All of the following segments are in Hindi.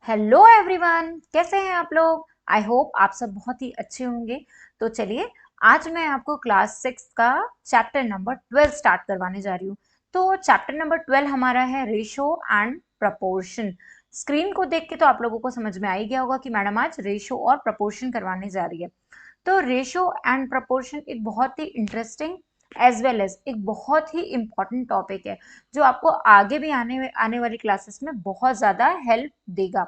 हेलो एवरीवन, कैसे हैं आप लोग। आई होप आप सब बहुत ही अच्छे होंगे। तो चलिए, आज मैं आपको क्लास 6 का चैप्टर नंबर 12 स्टार्ट करवाने जा रही हूँ। तो चैप्टर नंबर 12 हमारा है रेशो एंड प्रपोर्शन। स्क्रीन को देख के तो आप लोगों को समझ में आ ही गया होगा कि मैडम आज रेशो और प्रपोर्शन करवाने जा रही है। तो रेशो एंड प्रपोर्शन एक बहुत ही इंटरेस्टिंग एज वेल एज एक बहुत ही इम्पॉर्टेंट टॉपिक है, जो आपको आगे भी आने वाली क्लासेस में बहुत ज़्यादा हेल्प देगा।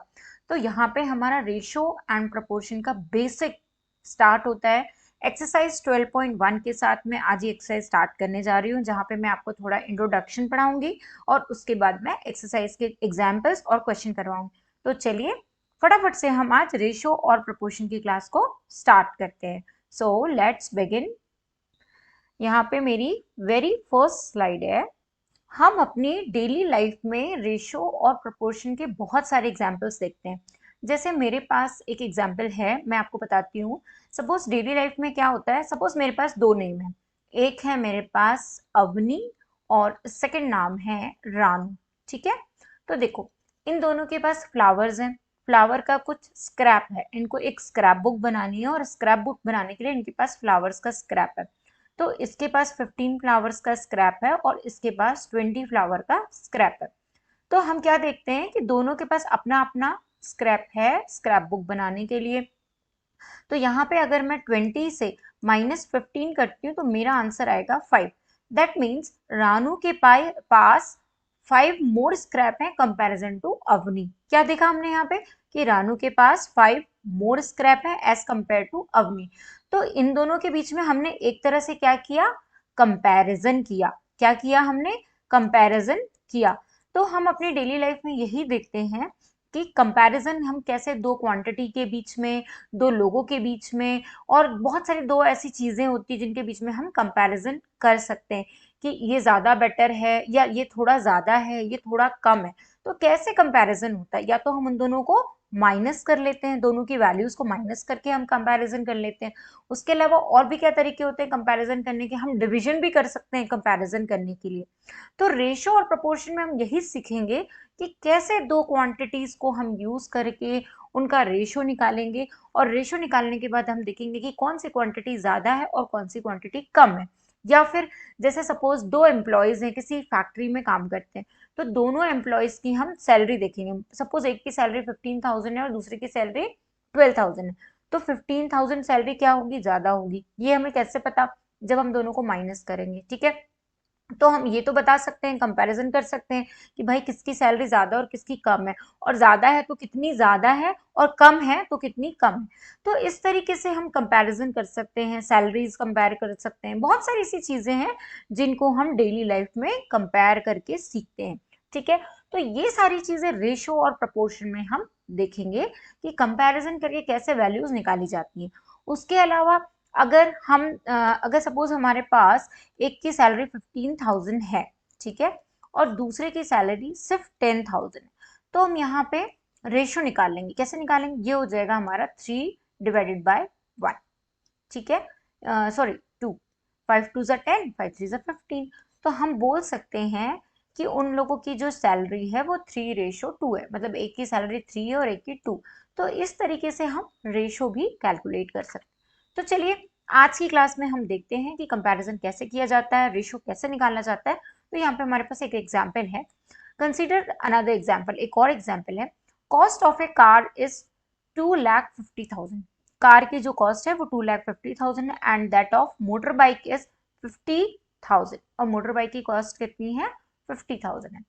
तो यहाँ पे हमारा रेशो एंड प्रपोर्शन का बेसिक स्टार्ट होता है एक्सरसाइज 12.1 के साथ। में आज ये एक्सरसाइज स्टार्ट करने जा रही हूँ, जहाँ पे मैं आपको थोड़ा इंट्रोडक्शन पढ़ाऊंगी और उसके बाद मैं एक्सरसाइज के एग्जाम्पल्स और क्वेश्चन करवाऊंगी। तो चलिए, फटाफट से हम आज रेशो और प्रोपोर्शन की क्लास को स्टार्ट करते हैं। So let's begin. यहाँ पे मेरी वेरी फर्स्ट स्लाइड है। हम अपनी डेली लाइफ में रेशो और प्रोपोर्शन के बहुत सारे एग्जाम्पल्स देखते हैं। जैसे मेरे पास एक एग्जाम्पल है, मैं आपको बताती हूँ। सपोज डेली लाइफ में क्या होता है, सपोज मेरे पास दो नेम है। एक है मेरे पास अवनी और सेकंड नाम है रानू। ठीक है। तो देखो, इन दोनों के पास फ्लावर्स हैं। फ्लावर का कुछ स्क्रैप है, इनको एक स्क्रैप बुक बनानी है और स्क्रैप बुक बनाने के लिए इनके पास फ्लावर्स का स्क्रैप है। तो इसके पास 15 फ्लावर्स का स्क्रैप है और इसके पास 20 फ्लावर का स्क्रैप है। तो हम क्या देखते हैं कि दोनों के पास अपना अपना स्क्रैप है स्क्रैप बुक बनाने के लिए। तो यहाँ पे अगर मैं 20 से -15 करती हूँ तो मेरा आंसर आएगा 5। दैट मीन्स रानू के पास 5 मोर स्क्रैप है कंपैरिजन टू अवनी। क्या देखा हमने यहाँ पे कि रानू के पास 5 मोर स्क्रैप है एज कंपेयर टू अवनी। तो इन दोनों के बीच में हमने एक तरह से क्या किया, कंपैरिजन किया। क्या किया हमने, कंपैरिजन किया। तो हम अपनी डेली लाइफ में यही देखते हैं कि कंपैरिजन हम कैसे दो क्वांटिटी के बीच में, दो लोगों के बीच में, और बहुत सारी दो ऐसी चीजें होती है जिनके बीच में हम कंपैरिजन कर सकते हैं कि ये ज्यादा बेटर है या ये थोड़ा ज्यादा है, ये थोड़ा कम है। तो कैसे कंपैरिजन होता है, या तो हम उन दोनों को माइनस कर लेते हैं, दोनों की वैल्यूज को माइनस करके हम कंपैरिजन कर लेते हैं। उसके अलावा और भी क्या तरीके होते हैं कंपैरिजन करने के, हम डिवीजन भी कर सकते हैं कंपैरिजन करने के लिए। तो रेशो और प्रोपोर्शन में हम यही सीखेंगे कि कैसे दो क्वांटिटीज को हम यूज करके उनका रेशो निकालेंगे, और रेशो निकालने के बाद हम देखेंगे कि कौन सी क्वांटिटी ज्यादा है और कौन सी क्वांटिटी कम है। या फिर जैसे सपोज दो एम्प्लॉयज हैं, किसी फैक्ट्री में काम करते हैं, तो दोनों एम्प्लॉयज की हम सैलरी देखेंगे। सपोज एक की सैलरी 15,000 है और दूसरे की सैलरी 12,000 है। तो 15,000 सैलरी क्या होगी, ज्यादा होगी। ये हमें कैसे पता, जब हम दोनों को माइनस करेंगे। ठीक है। तो हम ये तो बता सकते हैं, कंपैरिजन कर सकते हैं कि भाई किसकी सैलरी ज्यादा और किसकी कम है, और ज्यादा है तो कितनी ज्यादा है और कम है तो कितनी कम है। तो इस तरीके से हम कंपैरिजन कर सकते हैं, सैलरीज कंपेयर कर सकते हैं। बहुत सारी ऐसी चीजें हैं जिनको हम डेली लाइफ में कंपेयर करके सीखते हैं। ठीक है। तो ये सारी चीजें रेशो और प्रपोर्शन में हम देखेंगे कि कंपैरिजन करके कैसे वैल्यूज निकाली जाती हैं। उसके अलावा अगर सपोज हमारे पास एक की सैलरी 15,000 है, ठीक है, और दूसरे की सैलरी सिर्फ 10,000 है, तो हम यहाँ पे रेशो निकाल लेंगे। कैसे निकालेंगे, ये हो जाएगा हमारा 3/1। ठीक है, सॉरी 2। 5 2 ज़ा 10, 5 3 ज़ा 15। तो हम बोल सकते हैं कि उन लोगों की जो सैलरी है वो 3:2 है, मतलब एक की सैलरी 3 है और एक की 2। तो इस तरीके से हम रेशो भी कैलकुलेट कर सकते हैं। तो चलिए, आज की क्लास में हम देखते हैं कि कंपैरिजन कैसे किया जाता है, रेशो कैसे निकाला जाता है। तो यहाँ पे हमारे पास एक एग्जाम्पल है। कंसिडर अनदर एग्जाम्पल, एक और एग्जाम्पल है। Cost of A car is 2,50,000। Car की जो कॉस्ट है वो 2,50,000 है, and that of motor bike is 50,000, और मोटर बाइक की कॉस्ट कितनी है, 50,000 है।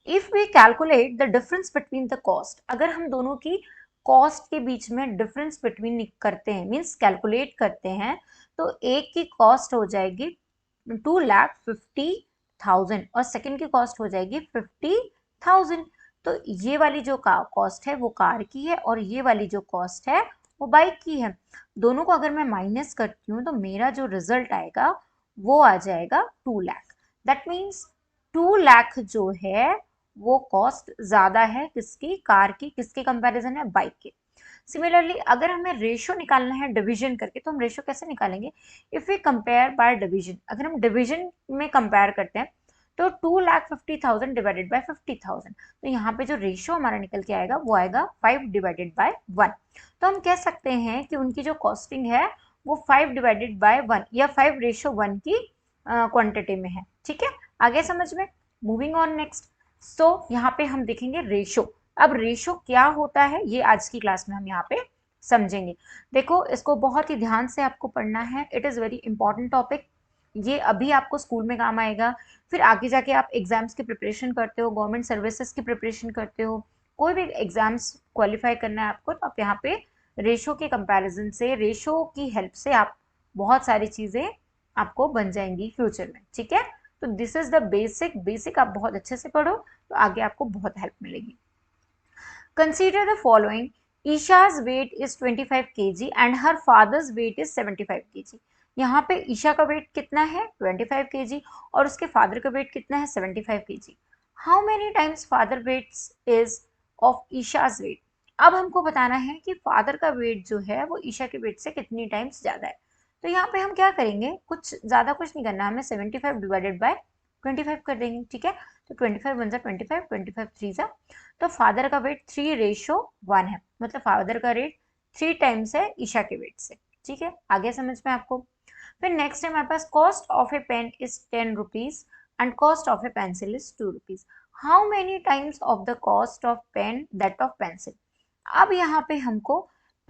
If we calculate the difference between the cost, अगर हम दोनों की कॉस्ट के बीच में डिफरेंस बिटवीन करते हैं, मीन्स कैलकुलेट करते हैं, तो एक की कॉस्ट हो जाएगी 2,50,000 और सेकंड की कॉस्ट हो जाएगी 50,000। तो ये वाली जो कॉस्ट है वो कार की है और ये वाली जो कॉस्ट है वो बाइक की है। दोनों को अगर मैं माइनस करती हूँ तो मेरा जो रिजल्ट आएगा वो आ जाएगा 2 लाख। दैट मीन्स 2 लाख जो है वो कॉस्ट ज्यादा है, किसकी, कार की। किसके कंपैरिजन है, बाइक के। सिमिलरली अगर हमें रेशो निकालना है डिवीजन करके, तो हम रेशो कैसे निकालेंगे, if we compare by division. अगर हम डिवीजन में कंपेयर करते हैं तो 2,50,000 डिवाइडेड बाय 50,000, तो यहाँ पे जो रेशियो हमारा निकल के आएगा वो आएगा 5 डिवाइडेड बाय 1। तो हम कह सकते हैं कि उनकी जो कॉस्टिंग है वो 5 डिवाइडेड बाय 1 या 5:1 की क्वांटिटी में है। ठीक है, आगे समझ में। Moving on next. सो यहाँ पे हम देखेंगे रेशो। अब रेशो क्या होता है ये आज की क्लास में हम यहाँ पे समझेंगे। देखो, इसको बहुत ही ध्यान से आपको पढ़ना है, it is very important topic. ये अभी आपको स्कूल में काम आएगा, फिर आगे जाके आप एग्जाम्स की प्रिपरेशन करते हो, गवर्नमेंट सर्विसेज की प्रिपरेशन करते हो, कोई भी एग्जाम्स क्वालिफाई करना है आपको, तो आप यहाँ पे रेशो के कंपैरिजन से, रेशो की हेल्प से आप बहुत सारी चीज़ें आपको बन जाएंगी फ्यूचर में। ठीक है, तो दिस इज द बेसिक आप बहुत अच्छे से पढ़ो तो आगे आपको बहुत हेल्प मिलेगी। Consider the following, Isha's weight is 25 kg and her father's weight is 75 kg। यहाँ पे ईशा का वेट कितना है 25 kg और उसके फादर का वेट कितना है 75 kg। How many times father weights is of Isha's weight। अब हमको बताना है कि फादर का वेट जो है वो ईशा के वेट से कितनी टाइम्स ज्यादा है। तो यहाँ पे हम क्या करेंगे, कुछ ज्यादा कुछ नहीं करना, हमें 75 डिवाइडेड बाय 25 कर देंगे। ठीक है, तो 25 1 25, 25 3 जा, तो फादर का वेट 3:1 है, मतलब फादर का रेट 3 टाइम्स है ईशा के वेट से। ठीक है, आगे समझ में आपको। फिर नेक्स्ट है हमारे पास, cost of a pen is 10 rupees and cost of a pencil is 2 rupees. How many times of the cost of pen that of pencil. अब यहाँ पे हमको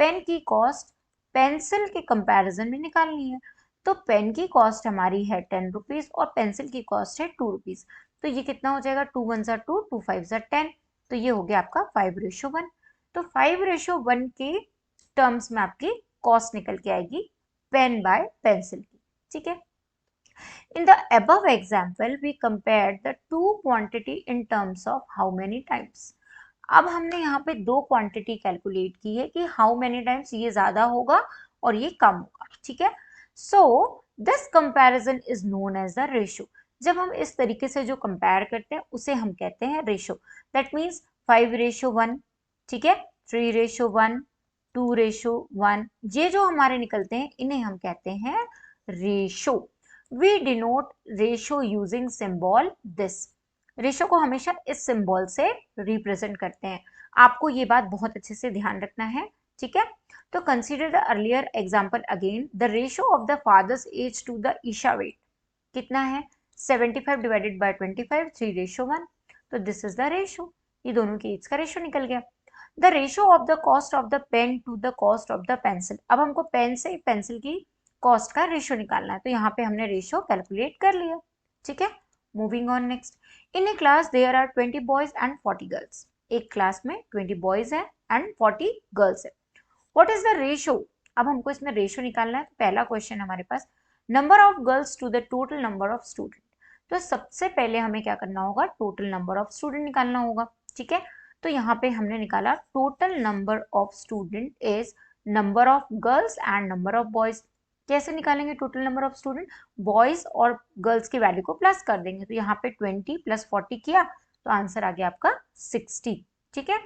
पेन की कॉस्ट पेंसिल के कंपैरिजन में निकालनी है। तो पेन की कॉस्ट हमारी है 10 रुपीज और पेंसिल की कॉस्ट है 2 रुपीज, तो ये कितना हो जाएगा, 2 1 2, 2 5 10, तो ये हो गया आपका 5:1। तो 5:1 के टर्म्स में आपकी कॉस्ट निकल के आएगी पेन बाय पेंसिल की। ठीक है, in the above example we compared the two quantity in terms of how many times। अब हमने यहाँ पे दो क्वांटिटी कैलकुलेट की है कि हाउ मेनी टाइम्स ये ज्यादा होगा और ये कम होगा। ठीक है, so this comparison is known as the ratio. जब हम इस तरीके से जो कंपेयर करते हैं उसे हम कहते हैं रेशो। दैट मीन्स 5:1, ठीक है, 3:1, 2:1, ये जो हमारे निकलते हैं इन्हें हम कहते हैं ratio. We denote ratio using symbol this. Ratio को हमेशा इस सिंबल से रिप्रेजेंट करते हैं, आपको ये बात बहुत अच्छे से ध्यान रखना है। ठीक है, तो consider the earlier example again. The ratio of the father's age to the Isha weight कितना है, 75 डिवाइडेड बाय 25, 3:1, तो दिस इज द रेशो। ये दोनों की एज का रेशो निकल गया। The ratio of the cost of the pen to the cost of the pencil. अब हमको पेन से पेंसिल की कॉस्ट का रेशो निकालना है, तो यहाँ पे हमने रेशो कैलकुलेट कर लिया। ठीक है, moving on next. In a class there are 20 boys and 40 girls. एक क्लास में 20 बॉयज है एंड 40 गर्ल्स है। What is the ratio. अब हमको इसमें रेशो निकालना है, तो पहला क्वेश्चन हमारे पास, number of girls to the total number of student. तो सबसे पहले हमें क्या करना होगा, टोटल नंबर ऑफ स्टूडेंट निकालना होगा। ठीक है, तो यहाँ पे हमने निकाला total number of student is number of girls and number of boys. कैसे निकालेंगे total number of student, boys और गर्ल्स की वैल्यू को प्लस कर देंगे, तो यहाँ पे 20 + 40 किया तो आंसर आ गया आपका 60। ठीक है,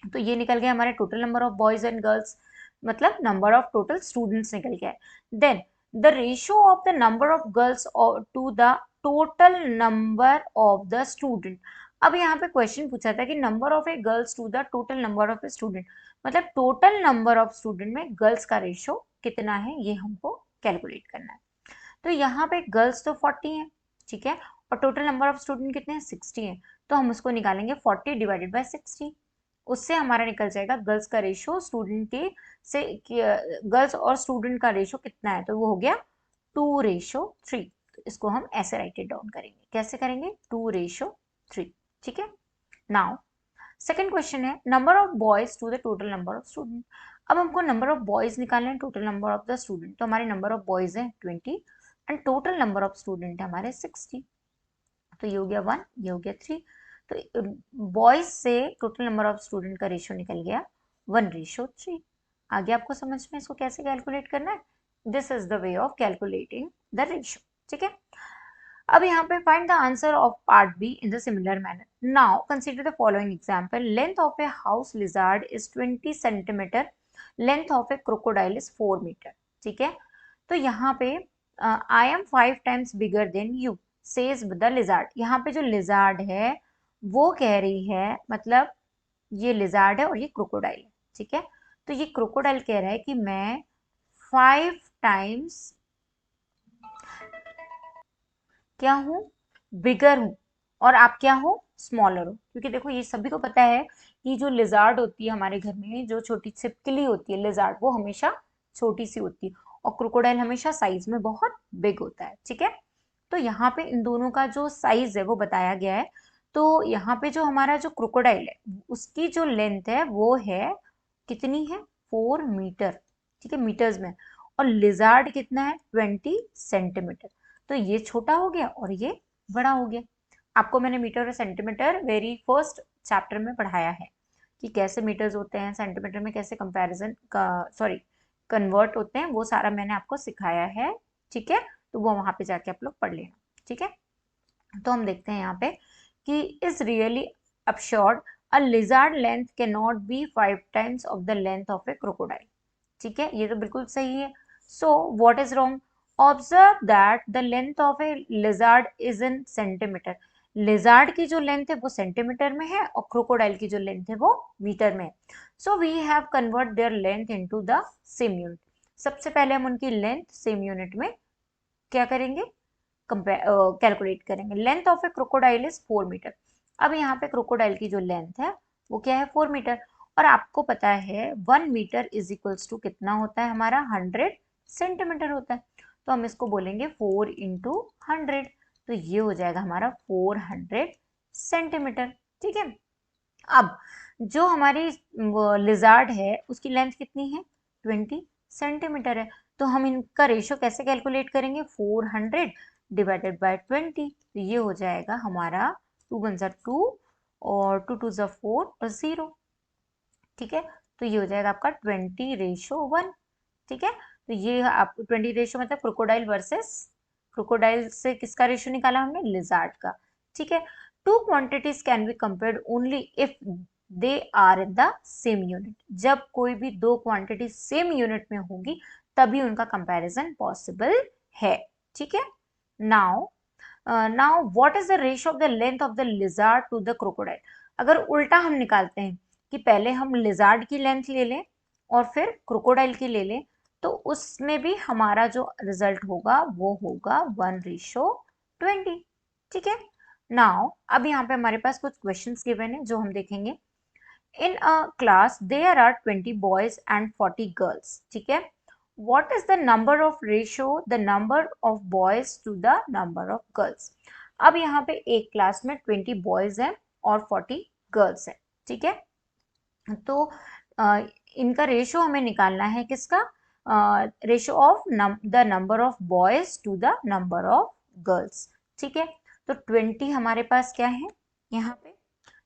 तो ये निकल गया हमारे total number of boys and girls, मतलब नंबर ऑफ टोटल स्टूडेंट्स निकल गया है। Then the ratio of the number of girls to the total number of the student. अब यहाँ पे क्वेश्चन पूछा था कि number of a girls to the total number of a student, मतलब टोटल नंबर ऑफ स्टूडेंट में गर्ल्स का रेशियो कितना है ये हमको कैलकुलेट करना है। तो यहाँ पे गर्ल्स तो 40 है, ठीक है, और टोटल नंबर ऑफ स्टूडेंट कितने हैं 60 है, तो हम उसको निकालेंगे 40 डिवाइडेड बाय 60। उससे हमारा निकल जाएगा गर्ल्स का रेशियो स्टूडेंट के से, गर्ल्स और स्टूडेंट का रेशियो कितना है, तो वो हो गया 2:3। तो इसको हम ऐसे राइट इट डाउन करेंगे, कैसे करेंगे, 2:3। ठीक है, नाउ सेकेंड क्वेश्चन है number of boys to the total number of student. अब हमको नंबर ऑफ बॉयज निकालना है total number of the student, तो हमारे नंबर ऑफ बॉयज है 20 and total number of student है हमारे 60, तो ये हो गया 1, ये हो गया 3। तो बॉयज से टोटल नंबर ऑफ स्टूडेंट का रेशियो निकल गया 1:3। आगे आपको समझ में इसको कैसे कैलकुलेट करना है, this is the way of calculating the ratio. ठीक है, अब यहाँ पे find the answer of part B in the similar manner. Now consider the following example, length of a house lizard is 20 centimetre, length of a crocodile is 4 metre. ठीक है, तो यहाँ पे I am 5 times bigger than you. Says the lizard. यहाँ पे जो लिजार्ड है वो कह रही है, मतलब ये लिजार्ड है और ये क्रोकोडाइल है, ठीक है। तो ये क्रोकोडाइल कह रहा है कि मैं 5 टाइम्स क्या हूं, बिगर हूं, और आप क्या हो, स्मॉलर हो। क्योंकि देखो ये सभी को पता है कि जो लिजार्ड होती है हमारे घर में, जो छोटी छिपकली होती है लिजार्ड, वो हमेशा छोटी सी होती है और क्रोकोडाइल हमेशा साइज में बहुत बिग होता है, ठीक है। तो यहाँ पे इन दोनों का जो साइज है वो बताया गया है। तो यहाँ पे जो हमारा जो क्रोकोडाइल है उसकी जो लेंथ है वो है, कितनी है, 4 मीटर, ठीक है, मीटर्स में। और लिजार्ड कितना है, 20 सेंटीमीटर। तो ये छोटा हो गया और ये बड़ा हो गया। आपको मैंने मीटर और सेंटीमीटर वेरी फर्स्ट चैप्टर में पढ़ाया है कि कैसे मीटर्स होते हैं, सेंटीमीटर में कैसे कंपैरिजन का, सॉरी, कन्वर्ट होते हैं, वो सारा मैंने आपको सिखाया है, ठीक है। तो वो वहां पे जाके आप लोग पढ़ लेना, ठीक है। तो हम देखते हैं यहाँ पे कि is really absurd a lizard length can not be 5 times of the length of a crocodile, ठीक है, ये तो बिल्कुल सही है। So what is wrong, observe that the length of a lizard is in centimetre. Lizard की जो लेंथ है वो सेंटीमीटर में है और क्रोकोडाइल की जो लेंथ है वो मीटर में है। So we have convert their length into the same unit. सबसे पहले हम उनकी लेंथ सेम यूनिट में क्या करेंगे, कैलकुलेट करेंगे। Length of a crocodile is 4 metre. अब यहाँ पे क्रोकोडाइल की जो लेंथ है वो क्या है, 4 मीटर। और आपको पता है 1 मीटर इज इक्वल्स टू कितना होता है हमारा, 100 सेंटीमीटर होता है। तो हम इसको बोलेंगे 4 × 100। तो ये हो जाएगा हमारा 400 सेंटीमीटर, ठीक है। अब जो हमारी लिजार्ड है उसकी लेंथ कितनी है, 20 सेंटीमीटर है। तो हम इनका रेशियो कैसे कैलकुलेट करेंगे, 400 / 20। तो ये हो जाएगा हमारा 2 × 1 = 2 और 2 × 2 = 4 और 0, ठीक है। तो ये हो जाएगा आपका 20:1, ठीक है। तो ये आप 20 रेशियो मतलब क्रोकोडाइल वर्सेस, क्रोकोडाइल से किसका रेशियो निकाला हमने, लिजार्ड का, ठीक है। Two quantities can be compared only if they are in the same unit. जब कोई भी दो क्वांटिटी सेम यूनिट में होगी तभी उनका कंपैरिजन पॉसिबल है, ठीक है। Now now what is the ratio of the length of the lizard to the crocodile. अगर उल्टा हम निकालते हैं कि पहले हम लिजार्ड की लेंथ ले लें और फिर क्रोकोडाइल की ले लें, तो उसमें भी हमारा जो रिजल्ट होगा वो होगा 1:20, ठीक है। नाउ अब यहाँ पे हमारे पास कुछ क्वेश्चंस गिवन है जो हम देखेंगे। In a class there are 20 boys and 40 girls, ठीक है। what is the number of ratio the number of boys to the number of girls। अब यहाँ पे एक क्लास में 20 बॉयज हैं और 40 गर्ल्स हैं, ठीक है। तो इनका रेशियो हमें निकालना है, किसका, ratio of the number of boys to the number of girls, ठीक है। तो 20 हमारे पास क्या है, यहाँ पे,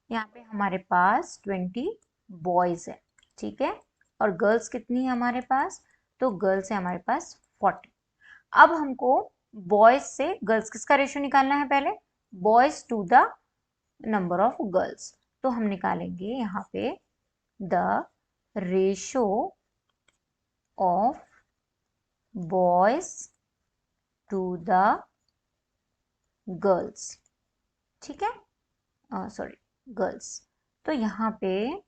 यहाँ पे हमारे पास 20 बॉयज है, ठीक है। और गर्ल्स कितनी है हमारे पास, तो गर्ल्स है हमारे पास 40। अब हमको बॉयज से गर्ल्स किसका रेशियो निकालना है, पहले boys to the number of girls. तो हम निकालेंगे यहाँ पे the ratio of boys to the girls, ठीक है, सॉरी, गर्ल्स। तो यहाँ पे,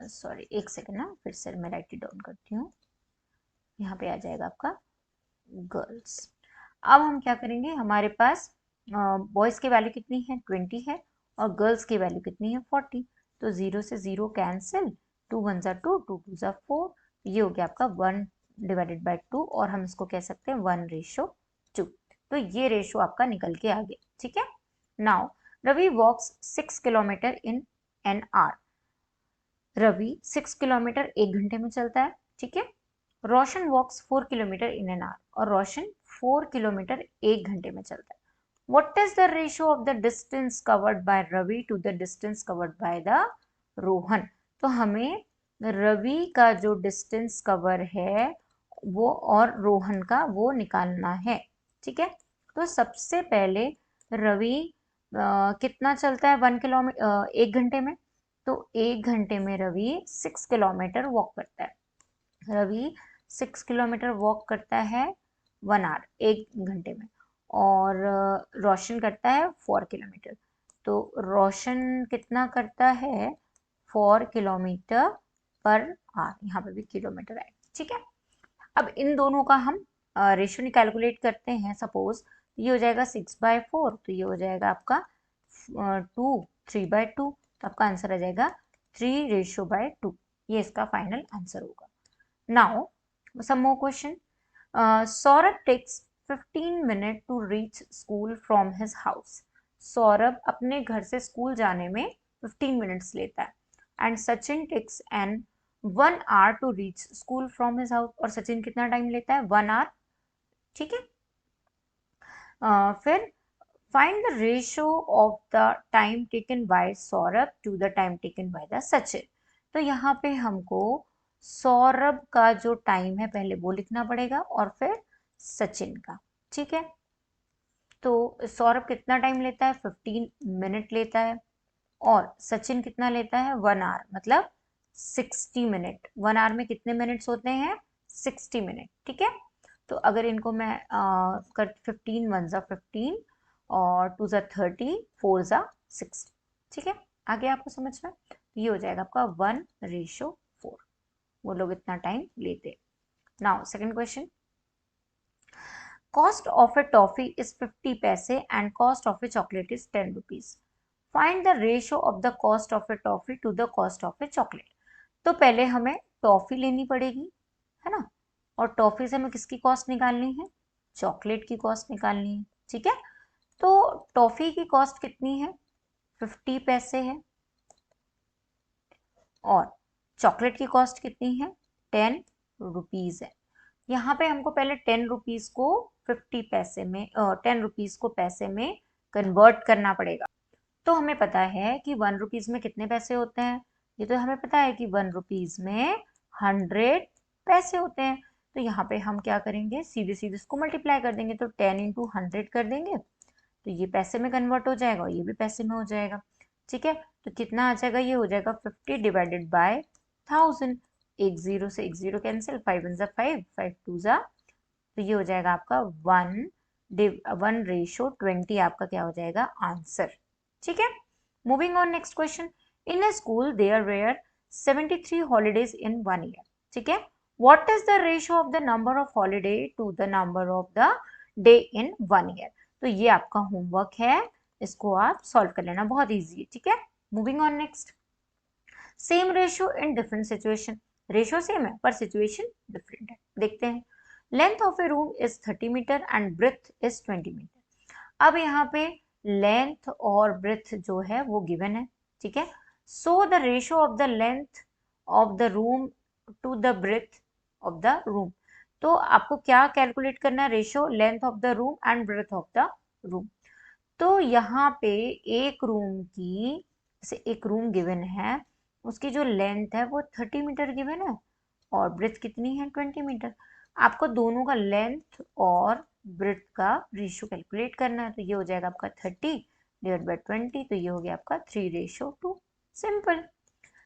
सॉरी एक सेकेंड ना, फिर से मैं राइट डाउन करती हूँ। यहाँ पे आ जाएगा आपका गर्ल्स। अब हम क्या करेंगे, हमारे पास बॉयज की वैल्यू कितनी है, 20 है, और गर्ल्स की वैल्यू कितनी है, 40। तो 0 से 0 कैंसिल, 2 × 1 = 2, 2 × 2 = 4। ये हो गया आपका 1/2 और हम इसको कह सकते हैं 1:2। तो ये रेशो आपका निकल के आ गया, ठीक है। Now Ravi walks 6 kilometre in an hour. Ravi 6 kilometre 1 घंटे में चलता है, ठीक है। Roshan walks 4 kilometre in an hour, और रोशन 4 किलोमीटर 1 घंटे में चलता है। What is the ratio of the distance covered by Ravi to the distance covered by the Rohan। तो हमें रवि का जो डिस्टेंस कवर है वो और रोहन का वो निकालना है, ठीक है। तो सबसे पहले रवि कितना चलता है, 1 किलोमीटर 1 घंटे में। तो 1 घंटे में रवि 6 किलोमीटर वॉक करता है। रवि 6 किलोमीटर वॉक करता है 1 आवर, 1 घंटे में। और रोशन करता है 4 किलोमीटर। तो रोशन कितना करता है 4 किलोमीटर पर आवर, यहाँ पे भी किलोमीटर है, ठीक है। अब इन दोनों का हम रेशो कैलकुलेट करते हैं। सपोज ये हो जाएगा 6/4, तो ये हो जाएगा आपका 3/2, तो आपका आंसर आ जाएगा 3:2। ये इसका फाइनल आंसर होगा। Now some more question. Saurabh takes 15 minute to reach school from his house. Saurabh अपने घर से स्कूल जाने में 15 मिनट्स लेता है। And Sachin takes an 1 hour to reach school from his house. और सचिन कितना टाइम लेता है 1 hour, ठीक है। फिर find the ratio of the time taken by Saurabh to the time taken by the Sachin. तो यहाँ पे हमको सौरभ का जो टाइम है पहले वो लिखना पड़ेगा और फिर सचिन का, ठीक है। तो सौरभ कितना टाइम लेता है 15 मिनट लेता है और सचिन कितना लेता है 1 hour, मतलब 60 मिनट। 1 hour में कितने मिनट्स होते हैं 60 मिनट, ठीक है। तो अगर इनको मैं कर 15 1 जा 15 और 2 जा 30 4 जा 60, ठीक है। आगे आपको समझ में ये हो जाएगा आपका 1:4। वो लोग इतना टाइम लेते। Now second question. Cost of a toffee is 50 paise and cost of a chocolate is 10 rupees. Find the ratio of the cost of a toffee to the cost of a chocolate. तो पहले हमें टॉफी लेनी पड़ेगी, है ना। और टॉफी से हमें किसकी कॉस्ट निकालनी है, चॉकलेट की कॉस्ट निकालनी है, ठीक है। तो टॉफी की कॉस्ट कितनी है 50 पैसे है और चॉकलेट की कॉस्ट कितनी है 10 रुपीज है। यहाँ पे हमको पहले 10 रुपीज को 50 पैसे में 10 रुपीज को पैसे में कन्वर्ट करना पड़ेगा। तो हमें पता है कि 1 रुपीज में कितने पैसे होते हैं, ये तो हमें पता है कि 1 रुपीज में 100 पैसे होते हैं। तो यहाँ पे हम क्या करेंगे, सीधे सीधे इसको मल्टीप्लाई कर देंगे। तो 10 इंटू 100 कर देंगे तो ये पैसे में कन्वर्ट हो जाएगा और ये भी पैसे में हो जाएगा, ठीक है। तो कितना आ जाएगा, ये हो जाएगा 50 डिवाइडेड बाय 1000। एक जीरो से एक जीरो कैंसिल, 5 1 जा 5, 5 2 जा, तो ये हो जाएगा आपका 1:20 आपका क्या हो जाएगा आंसर, ठीक है। Moving on next question. In a school there were 73 holidays in 1 year, ठीक है। What is the ratio of the number of holiday to the number of the day in 1 year. तो ये आपका होमवर्क है, इसको आप सॉल्व कर लेना, बहुत ईजी है, ठीक है। Moving on next. Same ratio in different situation. Ratio same है पर सिचुएशन डिफरेंट है, देखते हैं। Length of a room is 30 metre and breadth is 20 metre. अब यहाँ पे लेंथ और ब्रेथ जो है वो गिवन है, ठीक है। So the ratio of the length of the room to the breadth of the room. तो आपको क्या कैलकुलेट करना है, ratio length of the room and breadth of the room. तो यहाँ पे एक रूम की, जैसे एक रूम गिवन है, उसकी जो लेंथ है वो 30 मीटर गिवन है और ब्रेथ कितनी है 20 मीटर। आपको दोनों का लेंथ और ब्रेथ का रेशियो कैलकुलेट करना है। तो ये हो जाएगा आपका 30 डिवाइड बाय 20, तो ये हो गया आपका 3:2। सिंपल।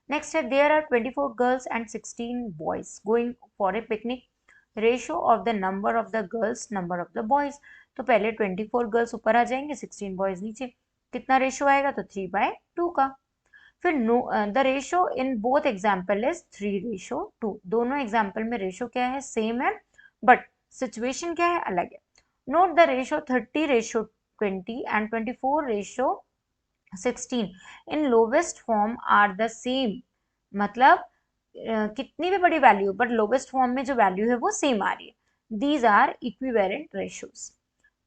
नेक्स्ट है, there are 24 girls and 16 boys going for a picnic. Ratio of the number of the girls number of the boys. तो पहले 24 गर्ल्स ऊपर आ जाएंगे, 16 बॉयज नीचे। कितना रेशियो आएगा, तो 3/2 का। फिर the ratio in both example is 3:2। दोनों एग्जाम्पल में रेशियो क्या है, सेम है, बट सिचुएशन क्या है, अलग है। Note the ratio 30:20 and 24:16 in lowest form are the same. मतलब कितनी भी बड़ी वैल्यू बट लोवेस्ट फॉर्म में जो वैल्यू है वो सेम आ रही है। These are equivalent ratios.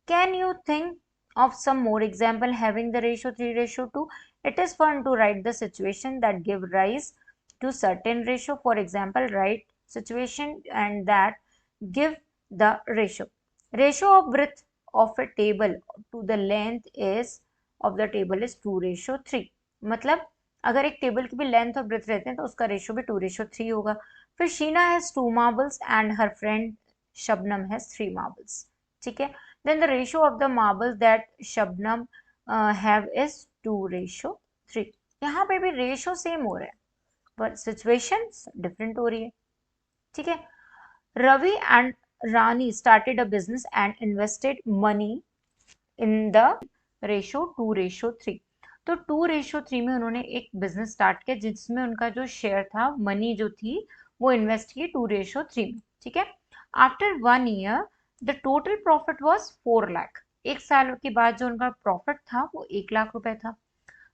Can you think of some more example having the ratio 3:2? It is fun to write the situation that give rise to certain ratio. For example, write situation and that give the ratio. Ratio of breadth of a table to the length is of the table is 2:3. मतलब अगर एक टेबल की भी लेंथ और ब्रेथ रहते हैं तो उसका रेशियो भी 2:3 होगा। फिर Sheena has 2 marbles and her friend Shabnam has 3 marbles, ठीक है। Then the ratio of the marbles that Shabnam have is 2:3. यहाँ पे भी रेशियो सेम हो रहा है पर सिचुएशन डिफरेंट हो रही है, ठीक है। Ravi and Rani started a business and invested money in the ratio 2:3। तो 2:3 में उन्होंने एक बिजनेस स्टार्ट किया जिसमें उनका जो शेयर था, मनी जो थी वो इन्वेस्ट की 2:3 में। ठीक है। After 1 year the total profit was 4 lakh. 1 साल के बाद जो उनका प्रॉफिट था वो 1 लाख रुपए था।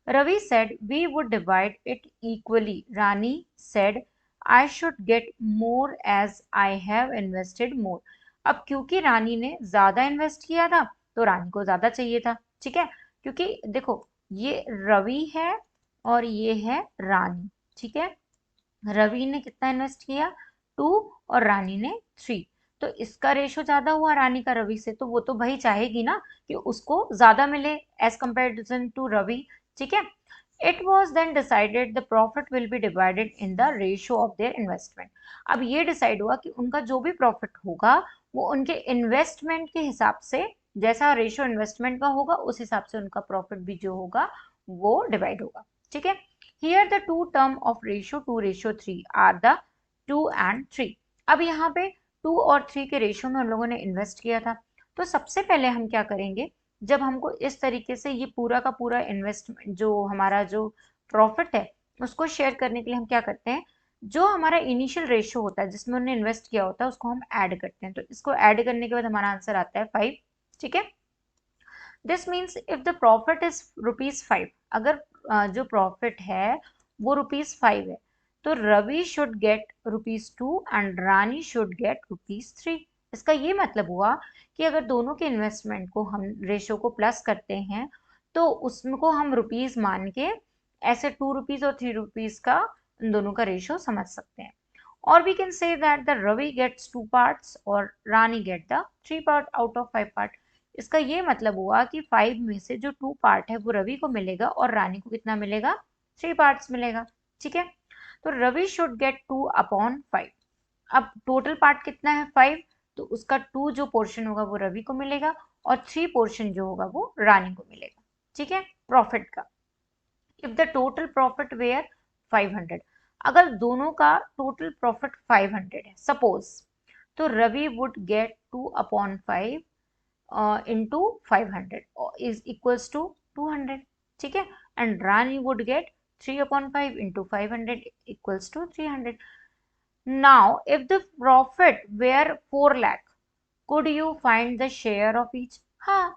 Ravi said we would divide it equally. Rani said I should get more as I have invested more. अब क्योंकि रानी ने ज्यादा इन्वेस्ट किया था तो रानी को ज्यादा चाहिए था। ठीक है। क्योंकि देखो ये रवि है और ये है रानी। ठीक है। रवि ने कितना इन्वेस्ट किया, 2, और रानी ने 3। तो इसका रेशो ज्यादा हुआ रानी का रवि से, तो वो तो भाई चाहेगी ना कि उसको ज्यादा मिले एज कंपेरिजन टू रवि। ठीक है। It was then decided the profit will be divided in the ratio of their investment. अब ये डिसाइड हुआ कि उनका जो भी प्रॉफिट होगा वो उनके इन्वेस्टमेंट के हिसाब से, जैसा रेशियो इन्वेस्टमेंट का होगा उस हिसाब से उनका प्रॉफिट भी जो होगा वो डिवाइड होगा। ठीक है। Here the two term of ratio 2:3 are the 2 and 3। अब यहाँ पे 2 और 3 के रेशियो में उन लोगों ने इन्वेस्ट किया था। तो सबसे पहले हम क्या करेंगे, जब हमको इस तरीके से ये पूरा का पूरा इन्वेस्टमेंट जो हमारा जो प्रॉफिट है उसको शेयर करने के लिए हम क्या करते हैं, जो हमारा इनिशियल रेशियो होता है जिसमें उन्होंने इन्वेस्ट किया होता है उसको हम ऐड करते हैं। तो इसको ऐड करने के बाद हमारा आंसर आता है 5। ठीक है। This means if the profit is ₹5, अगर जो प्रॉफिट है वो ₹5 है तो Ravi should get ₹2 and Rani should get ₹3। इसका ये मतलब हुआ कि अगर दोनों के इन्वेस्टमेंट को हम रेशो को प्लस करते हैं तो उसको हम रुपीस मान के ऐसे ₹2 और ₹3 का इन दोनों का रेशो समझ सकते हैं। और we can say that the Ravi gets 2 parts और Rani get the 3 part out of 5 part. इसका ये मतलब हुआ कि 5 में से जो 2 पार्ट है वो रवि को मिलेगा और रानी को कितना मिलेगा, 3 पार्ट्स मिलेगा। ठीक है। तो रवि शुड गेट 2/5। अब टोटल पार्ट कितना है 5, तो उसका 2 जो पोर्शन होगा वो रवि को मिलेगा और 3 पोर्शन जो होगा वो रानी को मिलेगा। ठीक है। प्रॉफिट का, if the total profit were 500, अगर दोनों का टोटल प्रॉफिट 500 है सपोज, तो Ravi would get 2/5 into 500 is equals to 200। ठीक है। And Rani would get 3/5 into 500 equals to 300। now if the profit were 4 lakh could you find the share of each। हाँ,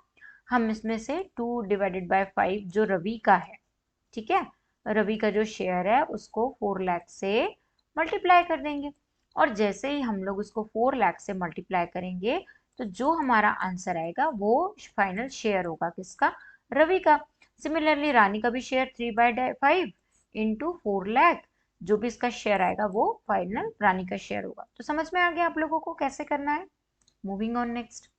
हम इसमें से 2 डिवाइडेड बाय 5 जो रवि का है, ठीक है, रवि का जो शेयर है उसको 4 लाख से मल्टीप्लाई कर देंगे और जैसे ही हम लोग उसको 4 लाख से मल्टीप्लाई करेंगे तो जो हमारा आंसर आएगा वो फाइनल शेयर होगा किसका, रवि का। सिमिलरली रानी का भी शेयर 3/5 इंटू 4 लाख, जो भी इसका शेयर आएगा वो फाइनल रानी का शेयर होगा। तो समझ में आ गया आप लोगों को कैसे करना है। मूविंग ऑन नेक्स्ट,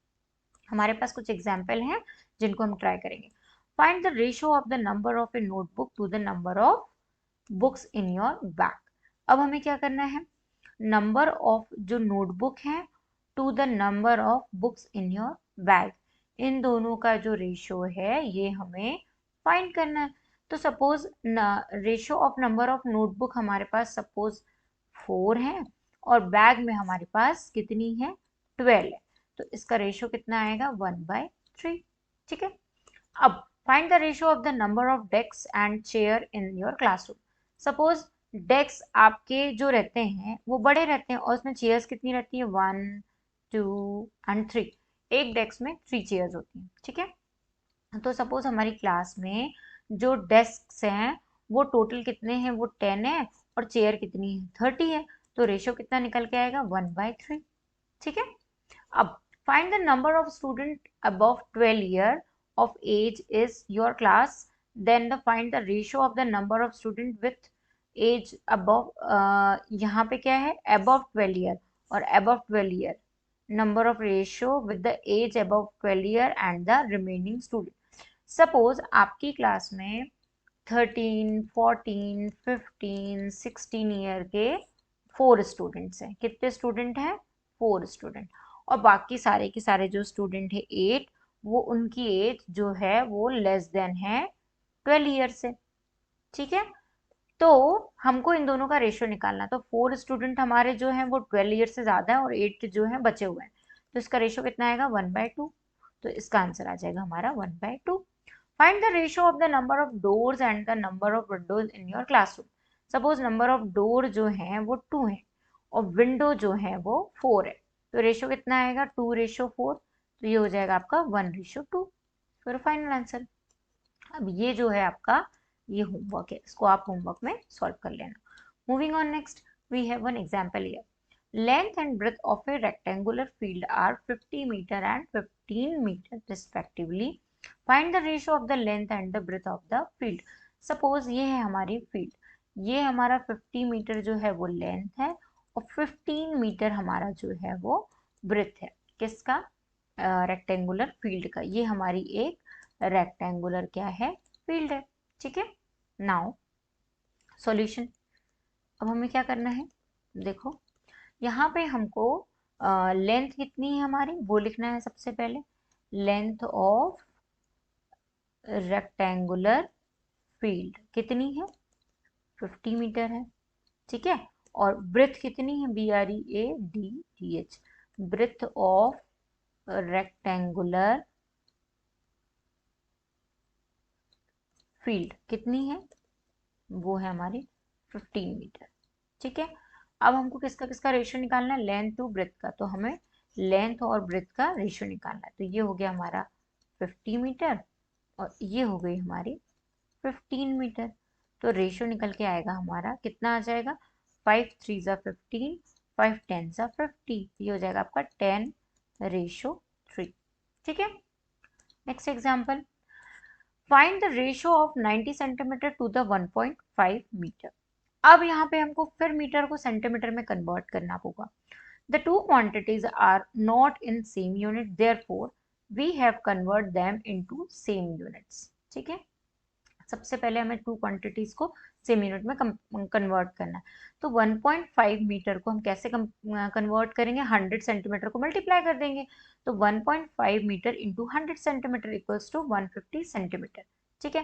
हमारे पास कुछ एग्जाम्पल हैं जिनको हम ट्राई करेंगे। Find the ratio of the number of a notebook to the number of books in your bag. अब हमें क्या करना है, नंबर ऑफ जो नोटबुक है to the number of books in your bag, इन दोनों का जो रेशियो है ये हमें फाइंड करना है। तो suppose ratio of number of notebook हमारे पास सपोज 4 है और बैग में हमारे पास कितनी है, 12 है, तो इसका रेशियो कितना आएगा, 1/3। ठीक है। अब find the ratio of the number of desk and chair in your classroom. Suppose desk आपके जो रहते हैं वो बड़े रहते हैं और उसमें चेयर्स कितनी रहती है, 1, 2 एंड 3। एक डेस्क में 3 चेयर्स होती हैं। ठीक है। तो सपोज हमारी क्लास में जो डेस्क हैं वो टोटल कितने हैं, वो 10 है और चेयर कितनी है, 30 है, तो रेशियो कितना निकल के आएगा, 1/3। ठीक है। अब find the number of student above 12 year of age is your class, then find the ratio of the number of student with age above, यहाँ पे क्या है, above 12 year और above 12 year number of ratio with the age above 12 year and the remaining student। Suppose आपकी क्लास में 13, 14, 15, 16 ईयर के 4 स्टूडेंट्स हैं। कितने स्टूडेंट हैं, 4 स्टूडेंट, और बाकी सारे के सारे जो स्टूडेंट है 8, वो उनकी एज जो है वो लेस देन है 12 ईयर से। ठीक है। तो हमको इन दोनों का रेशियो निकालना, तो 4 स्टूडेंट हमारे जो हैं वो 12 ईयर से ज्यादा है और 8 जो है बचे हुए हैं, तो इसका रेशियो कितना आएगा, 1/2। तो इसका आंसर आ जाएगा हमारा 1/2। Find the ratio of the number of doors and the number of Windows in your classroom. Suppose number of door जो है वो 2 है और विंडो जो है वो 4 है, तो रेशियो कितना आएगा 2/4, तो ये हो जाएगा आपका 1/2। फिर फाइनल आंसर। अब ये जो है आपका ये होमवर्क है, इसको आप होमवर्क में सॉल्व कर लेना। Moving on next, we have one example here. Length and breadth of a rectangular field are 50 meter and 15 meter respectively. Find the ratio of the length and the breadth of the field. Suppose ये है हमारी field, ये हमारा 50 मीटर जो है वो लेंथ है और 15 मीटर हमारा जो है वो ब्रेथ है। किसका? रेक्टेंगुलर फील्ड का। ये हमारी एक रेक्टेंगुलर क्या है? फील्ड है। ठीक है, नाउ सॉल्यूशन। अब हमें क्या करना है, देखो यहाँ पे हमको लेंथ कितनी है हमारी वो लिखना है सबसे पहले। लेंथ ऑफ रेक्टेंगुलर फील्ड कितनी है? 50 मीटर है। ठीक है, और ब्रेथ कितनी है? BREADTH, breadth of rectangular field कितनी है? वो है हमारी 15 मीटर। ठीक है, अब हमको किसका किसका रेशियो निकालना है? लेंथ टू ब्रेथ का। तो हमें लेंथ और ब्रेथ का रेशियो निकालना है। तो ये हो गया हमारा 50 मीटर और ये हो गई हमारी 15 मीटर। तो रेशियो निकल के आएगा हमारा, कितना आ जाएगा? 5 3 ज़ा 15, 5 10 ज़ा 50। ये हो जाएगा आपका 10/3। ठीक है, next example. Find the ratio of 90 centimetre to the 1.5 metre. अब यहाँ पे हमको फिर मीटर को सेंटीमीटर में कन्वर्ट करना होगा। The two quantities are not in same unit, therefore we have convert them into same units. ठीक है, सबसे पहले हमें टू क्वांटिटीज को सेम यूनिट में कन्वर्ट करना है। तो 1.5 मीटर को हम कैसे कन्वर्ट करेंगे? 100 सेंटीमीटर को मल्टीप्लाई कर देंगे। तो 1.5 metre into 100 centimetre equals to 150 centimetre. ठीक है,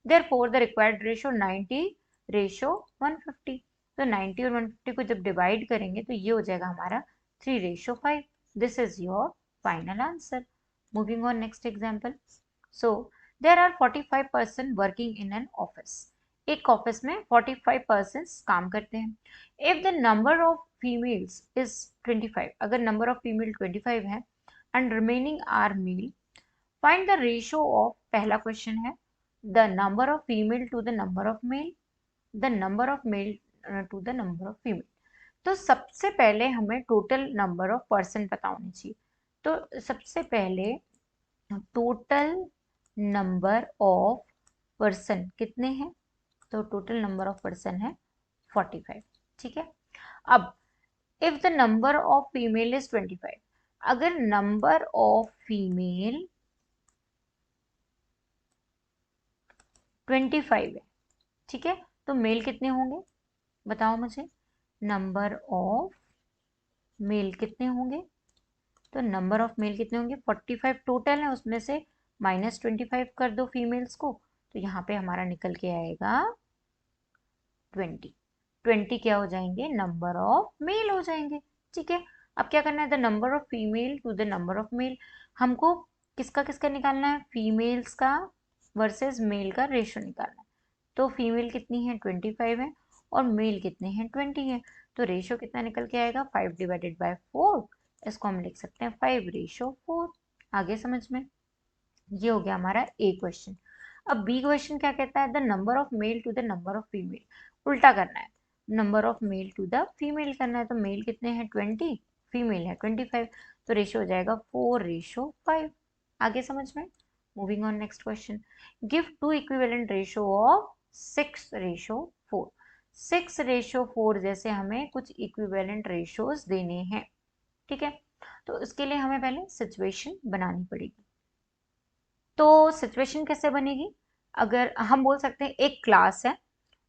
देयरफॉर द रिक्वायर्ड रेशियो 90/150। तो 90 और 150 को जब डिवाइड करेंगे तो ये हो जाएगा हमारा 3/5। This is your final answer. Moving on next example. So there are 45 person working in an office. एक ऑफिस में 45 पर्सन काम करते हैं। If the number of females is 25, अगर नंबर ऑफ फीमेल 25 है and remaining are male, find the ratio of, पहला क्वेश्चन है, the number of female to the number of male, the number of male to the number of female. तो सबसे पहले हमें टोटल नंबर ऑफ पर्सन पता होनी चाहिए। तो सबसे पहले टोटल नंबर ऑफ पर्सन कितने हैं? तो टोटल नंबर ऑफ पर्सन है 45। ठीक है, अब if the number of female is 25, अगर नंबर ऑफ फीमेल 25 है, ठीक है, तो मेल कितने होंगे बताओ मुझे? नंबर ऑफ मेल कितने होंगे? तो नंबर ऑफ मेल कितने होंगे? 45 टोटल है, उसमें से -25 कर दो फीमेल्स को, तो यहाँ पे हमारा निकल के आएगा 20। 20 क्या हो जाएंगे? नंबर ऑफ मेल हो जाएंगे। ठीक है, अब क्या करना है? The number of female to the number of male. हमको किसका किसका निकालना है? फीमेल्स का वर्सेस मेल का रेशियो निकालना है। तो फीमेल कितनी है? 25 है और मेल कितने हैं? 20 है। तो रेशियो कितना निकल के आएगा? 5/4। इसको हम लिख सकते हैं 5/4। आगे समझ में? ये हो गया हमारा ए क्वेश्चन। अब बी क्वेश्चन क्या कहता है? The number of male to the number of female. उल्टा करना है, number of male to the female करना है। तो मेल कितने हैं? 20, फीमेल है 25, तो रेशियो हो जाएगा 4/5। आगे समझ में? Moving on next question. Give two equivalent ratio of 6/4। 6/4 जैसे हमें कुछ इक्विवेलेंट रेशियोज देने हैं। ठीक है, तो इसके लिए हमें पहले सिचुएशन बनानी पड़ेगी। तो सिचुएशन कैसे बनेगी? अगर हम बोल सकते हैं एक क्लास है,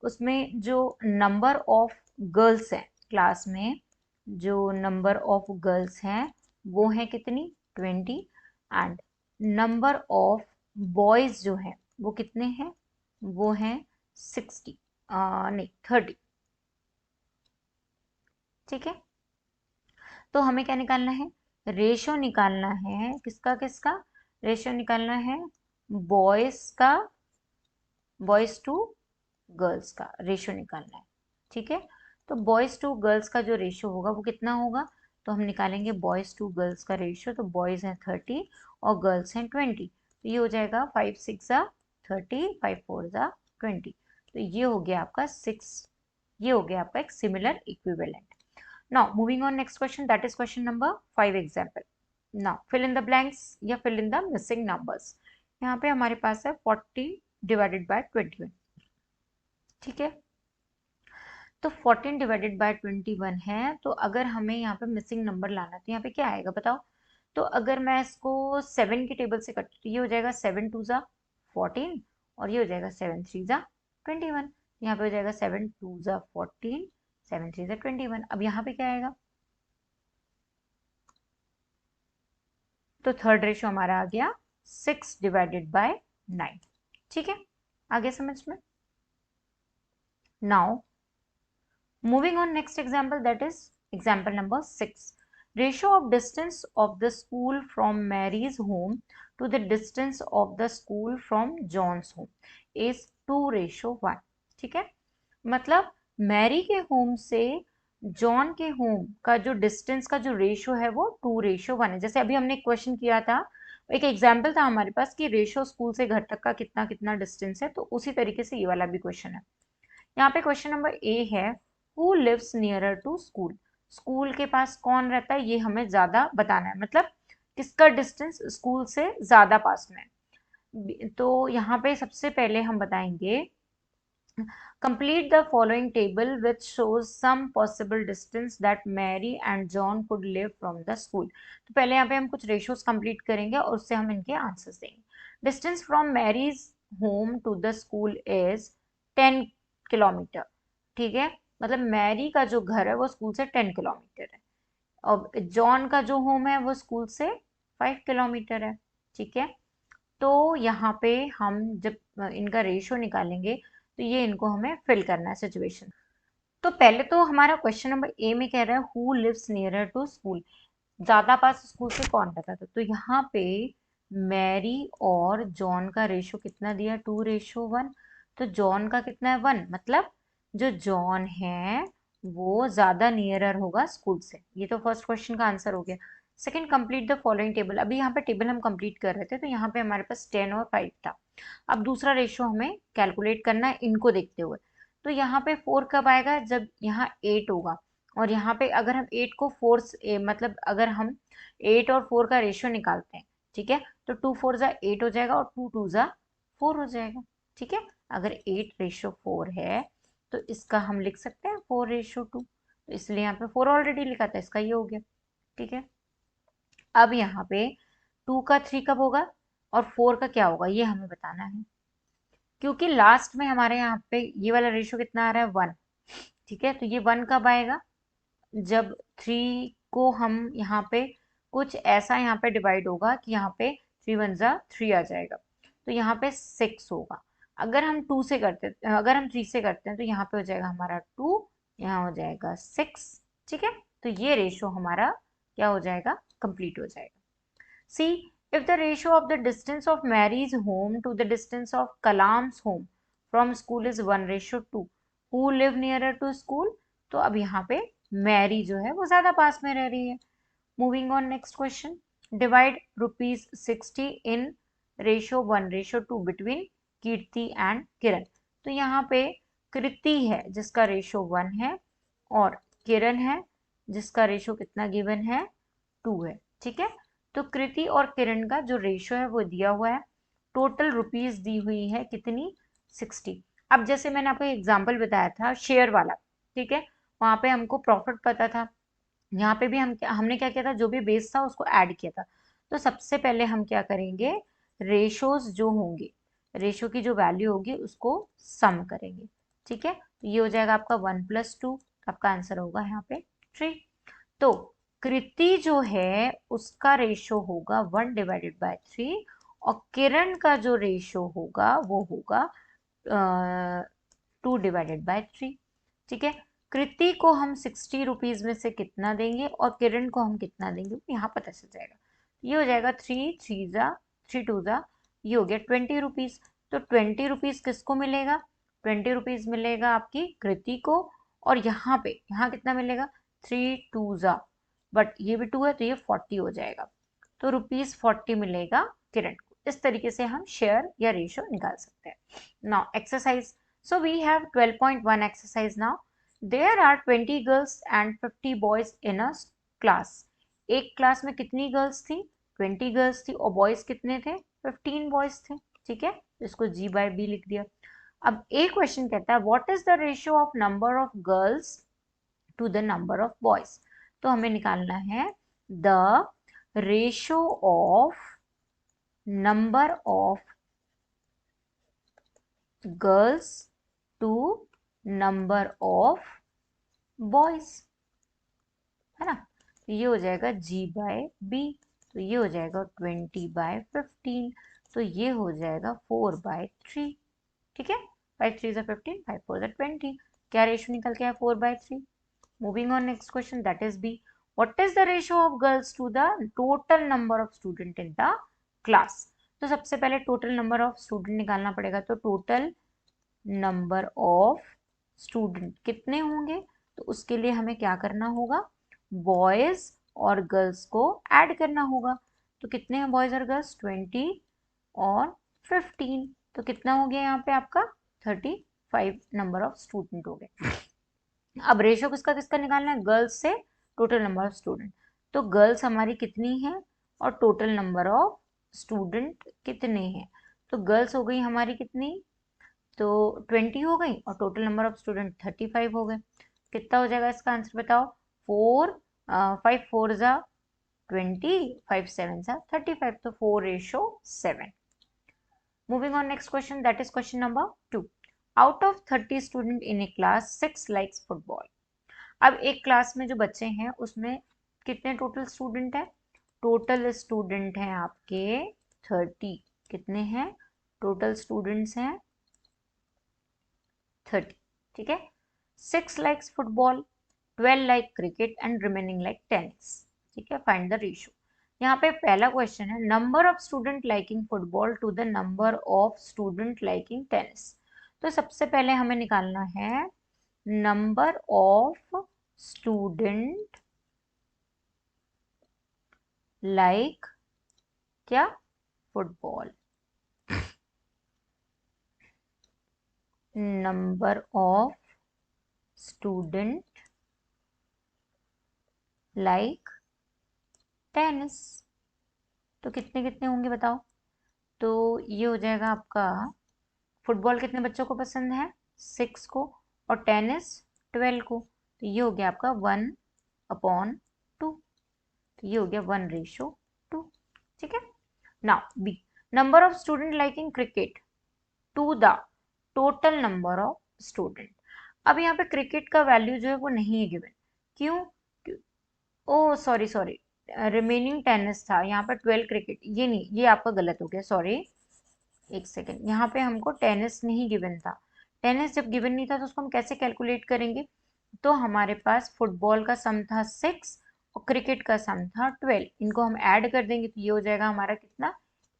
उसमें जो नंबर ऑफ गर्ल्स हैं, क्लास में जो नंबर ऑफ गर्ल्स हैं वो है कितनी? 20। एंड नंबर ऑफ बॉयज जो है वो कितने हैं? वो हैं 60, नहीं 30। ठीक है, तो हमें क्या निकालना है? रेशो निकालना है किसका किसका? रेशियो निकालना है बॉयज टू गर्ल्स का रेशियो निकालना है, ठीक है। तो बॉयज टू गर्ल्स का जो रेशियो होगा वो कितना होगा, तो हम निकालेंगे बॉयज टू गर्ल्स का रेशियो। तो बॉयज हैं 30 और गर्ल्स हैं 20, तो ये हो जाएगा 5 6 ज़ा 30, 5 4 ज़ा 20। तो ये हो गया आपका 6, ये हो गया आपका एक similar equivalent. Now moving on next question, that is question number 5 example. Now fill in the blanks या fill in the missing numbers. यहाँ पे हमारे पास है 40 डिवाइडेड बाय 21, ठीक है। तो 14 डिवाइडेड बाय 21 है, तो अगर हमें यहाँ पे मिसिंग नंबर लाना तो यहाँ पे क्या आएगा बताओ। तो अगर मैं इसको 7 की टेबल से कट, ये हो जाएगा 7 2 ज़ा 14 और ये हो जाएगा 7 3 ज़ा 21। यहाँ पे हो जाएगा 7 2 ज़ा 14, 7 3 ज़ा 21। अब यहाँ पे क्या आएगा, तो थर्ड रेशियो हमारा आ गया 6 डिवाइडेड बाय 9, ठीक है। आगे समझ में। Now moving on next example, that is example number 6. Ratio of distance of the school from Mary's home to the distance of the school from John's home is 2:1, ठीक है। मतलब मैरी के होम से जॉन के होम का जो डिस्टेंस का जो रेशियो है वो 2:1 है। जैसे अभी हमने एक क्वेश्चन किया था, एक एग्जाम्पल था हमारे पास कि रेशियो स्कूल से घर तक का कितना कितना डिस्टेंस है, तो उसी तरीके से ये वाला भी क्वेश्चन है। यहाँ पे क्वेश्चन नंबर ए है, who lives nearer to school. School के पास कौन रहता है ये हमें ज्यादा बताना है, मतलब किसका डिस्टेंस स्कूल से ज्यादा पास में है। तो यहाँ पे सबसे पहले हम बताएंगे, complete the following table which shows some possible distance that Mary and John could live from the school। तो पहले यहाँ पे हम कुछ रेशियोज कंप्लीट करेंगे और उससे हम इनके आंसर्स देंगे। Distance from Mary's home to the school is 10 kilometre, ठीक है। मतलब मैरी का जो घर है वो स्कूल से 10 किलोमीटर है और जॉन का जो होम है वो स्कूल से 5 किलोमीटर है, ठीक है। तो यहाँ पे हम जब इनका रेशियो निकालेंगे तो ये इनको हमें फिल करना है सिचुएशन। तो पहले तो हमारा क्वेश्चन नंबर ए में कह रहा है who lives nearer to school, ज्यादा पास स्कूल से कौन रहता था। तो यहाँ पे मैरी और जॉन का रेशियो कितना दिया, 2:1। तो जॉन का कितना है 1, मतलब जो जॉन है वो ज्यादा नियरर होगा स्कूल से। ये तो फर्स्ट क्वेश्चन का आंसर हो गया। Second, complete the following table. अभी यहाँ पे टेबल हम कंप्लीट कर रहे थे तो यहाँ पे हमारे पास 10 और 5 था। अब दूसरा रेशियो हमें कैलकुलेट करना है इनको देखते हुए। तो यहाँ पे 4 कब आएगा, जब यहाँ 8 होगा। और यहाँ पे अगर हम 8 को 4 मतलब अगर हम 8 और 4 का रेशियो निकालते हैं, ठीक है, तो 2 4 ज़ा 8 हो जाएगा और 2 2 ज़ा 4 हो जाएगा, ठीक है। अगर 8:4 है तो इसका हम लिख सकते हैं 4:2, तो इसलिए यहाँ पे 4 ऑलरेडी लिखा था, इसका ये हो गया, ठीक है। अब यहाँ पे 2 का 3 कब होगा और 4 का क्या होगा ये हमें बताना है, क्योंकि लास्ट में हमारे यहाँ पे ये वाला रेशियो कितना आ रहा है 1, ठीक है। तो ये 1 कब आएगा, जब 3 को हम यहाँ पे कुछ ऐसा यहाँ पे डिवाइड होगा कि यहाँ पे 3 1 ज़ा 3 आ जाएगा, तो यहाँ पे 6 होगा। अगर हम 2 से करते, अगर हम 3 से करते हैं तो यहाँ पे हो जाएगा हमारा 2, यहाँ हो जाएगा 6, ठीक है। तो ये रेशियो हमारा क्या हो जाएगा, कंप्लीट हो जाएगा। See, if the ratio of the distance of Mary's home to the distance of Kalam's home from school is 1:2, who live nearer to school? तो अब यहाँ पे मैरी जो है वो ज्यादा पास में रह रही है। Moving on next question, divide ₹60 in ratio 1:2 between Kirti and Kiran. तो यहाँ पे कृति है जिसका रेशियो 1 है और किरण है जिसका रेशियो कितना गिवन है, 2 है, ठीक है। तो कृति और किरण का जो रेशियो है वो दिया हुआ है, टोटल रुपीज दी हुई है कितनी, 60। अब जैसे मैंने आपको एग्जांपल बताया था शेयर वाला, ठीक है, वहां पे हमको प्रॉफिट पता था, यहाँ पे भी हमने क्या किया था, जो भी बेस था उसको ऐड किया था। तो सबसे पहले हम क्या करेंगे, रेशोज जो होंगे, रेशो की जो वैल्यू होगी उसको सम करेंगे, ठीक है। तो ये हो जाएगा आपका 1 + 2, आपका आंसर होगा यहाँ पे 3। तो कृति जो है उसका रेशो होगा 1/3 और किरण का जो रेशो होगा वो होगा 2/3, ठीक है। कृति को हम 60 रुपीज में से कितना देंगे और किरण को हम कितना देंगे यहाँ पता चल जाएगा। ये हो जाएगा 3 3 ज़ा 3 टू ज़ा, ये हो गया 20 रुपीज़। तो 20 रुपीज़ किसको मिलेगा? 20 रुपीज़ मिलेगा आपकी कृति को, और यहाँ पे यहाँ कितना मिलेगा? 3 टू ज़ा, बट ये भी 2 है तो ये 40 हो जाएगा, तो ₹40 मिलेगा किरण को। इस तरीके से हम शेयर या रेशो निकाल सकते हैं। Now exercise, so we have 12.1 exercise now. There are 20 girls and 50 boys in a class. एक क्लास में कितनी गर्ल्स थी? 20 गर्ल्स थी, और बॉयज कितने थे? 15 बॉयज थे। ठीक है, इसको G/B लिख दिया। अब एक क्वेश्चन कहता है what is the ratio of number of girls to the number of boys. तो हमें निकालना है the ratio of number of girls to number of boys, है ना। तो ये हो जाएगा G/B, तो ये हो जाएगा 20/15, तो ये हो जाएगा 4/3। ठीक है, 5 3 15, 5 4 20। क्या रेशियो निकल के आया? 4/3। Moving on next question, that is B. What is the ratio of girls to the total number of student in the class. तो सबसे पहले टोटल नंबर ऑफ स्टूडेंट निकालना पड़ेगा। तो टोटल नंबर ऑफ स्टूडेंट कितने होंगे? तो उसके लिए हमें क्या करना होगा? बॉयज और गर्ल्स को ऐड करना होगा। तो कितने हैं बॉयज और गर्ल्स? 20 और 15, तो कितना हो गया यहाँ पे आपका? 35 नंबर ऑफ स्टूडेंट हो गए। अब रेशो किसका किसका निकालना है? गर्ल्स से टोटल नंबर ऑफ स्टूडेंट। तो गर्ल्स हमारी कितनी है और टोटल नंबर ऑफ स्टूडेंट कितने हैं? तो गर्ल्स हो गई हमारी कितनी? तो 20 हो गई, और टोटल नंबर ऑफ स्टूडेंट 35 हो गए। कितना हो जाएगा इसका आंसर बताओ? 5 4 ज़ा 20, 5 7 ज़ा 35, तो 4:7। Moving on next question, that is question number 2. Out of 30 student in a class, 6 likes football. अब एक क्लास में जो बच्चे हैं उसमें कितने टोटल स्टूडेंट है? टोटल स्टूडेंट हैं आपके 30। कितने हैं टोटल स्टूडेंट्स? हैं 30। ठीक है, 6 likes football, 12 like cricket and remaining like tennis. ठीक है, फाइंड द रेशियो। यहाँ पे पहला क्वेश्चन है number of student liking football to the number of student liking tennis. तो सबसे पहले हमें निकालना है नंबर ऑफ स्टूडेंट लाइक क्या? Football. Number of student like tennis, तो कितने कितने होंगे बताओ? तो ये हो जाएगा आपका, फुटबॉल कितने बच्चों को पसंद है? 6 को, और टेनिस 12 को, तो ये हो गया आपका 1/2, तो ये हो गया 1:2। ठीक है, now B, number of student liking cricket to the total number of student. अब यहाँ पे क्रिकेट का वैल्यू जो है वो नहीं है गिवन। क्यों? ओ सॉरी सॉरी, रिमेनिंग टेनिस था यहाँ पर। 12 क्रिकेट, ये नहीं, ये आपका गलत हो गया, सॉरी। एक सेकेंड, यहाँ पे हमको टेनिस नहीं गिवन था। टेनिस जब गिवन नहीं था तो उसको हम कैसे कैलकुलेट करेंगे? तो हमारे पास फुटबॉल का सम था 6 और क्रिकेट का सम था 12, इनको हम ऐड कर देंगे तो ये हो जाएगा हमारा कितना?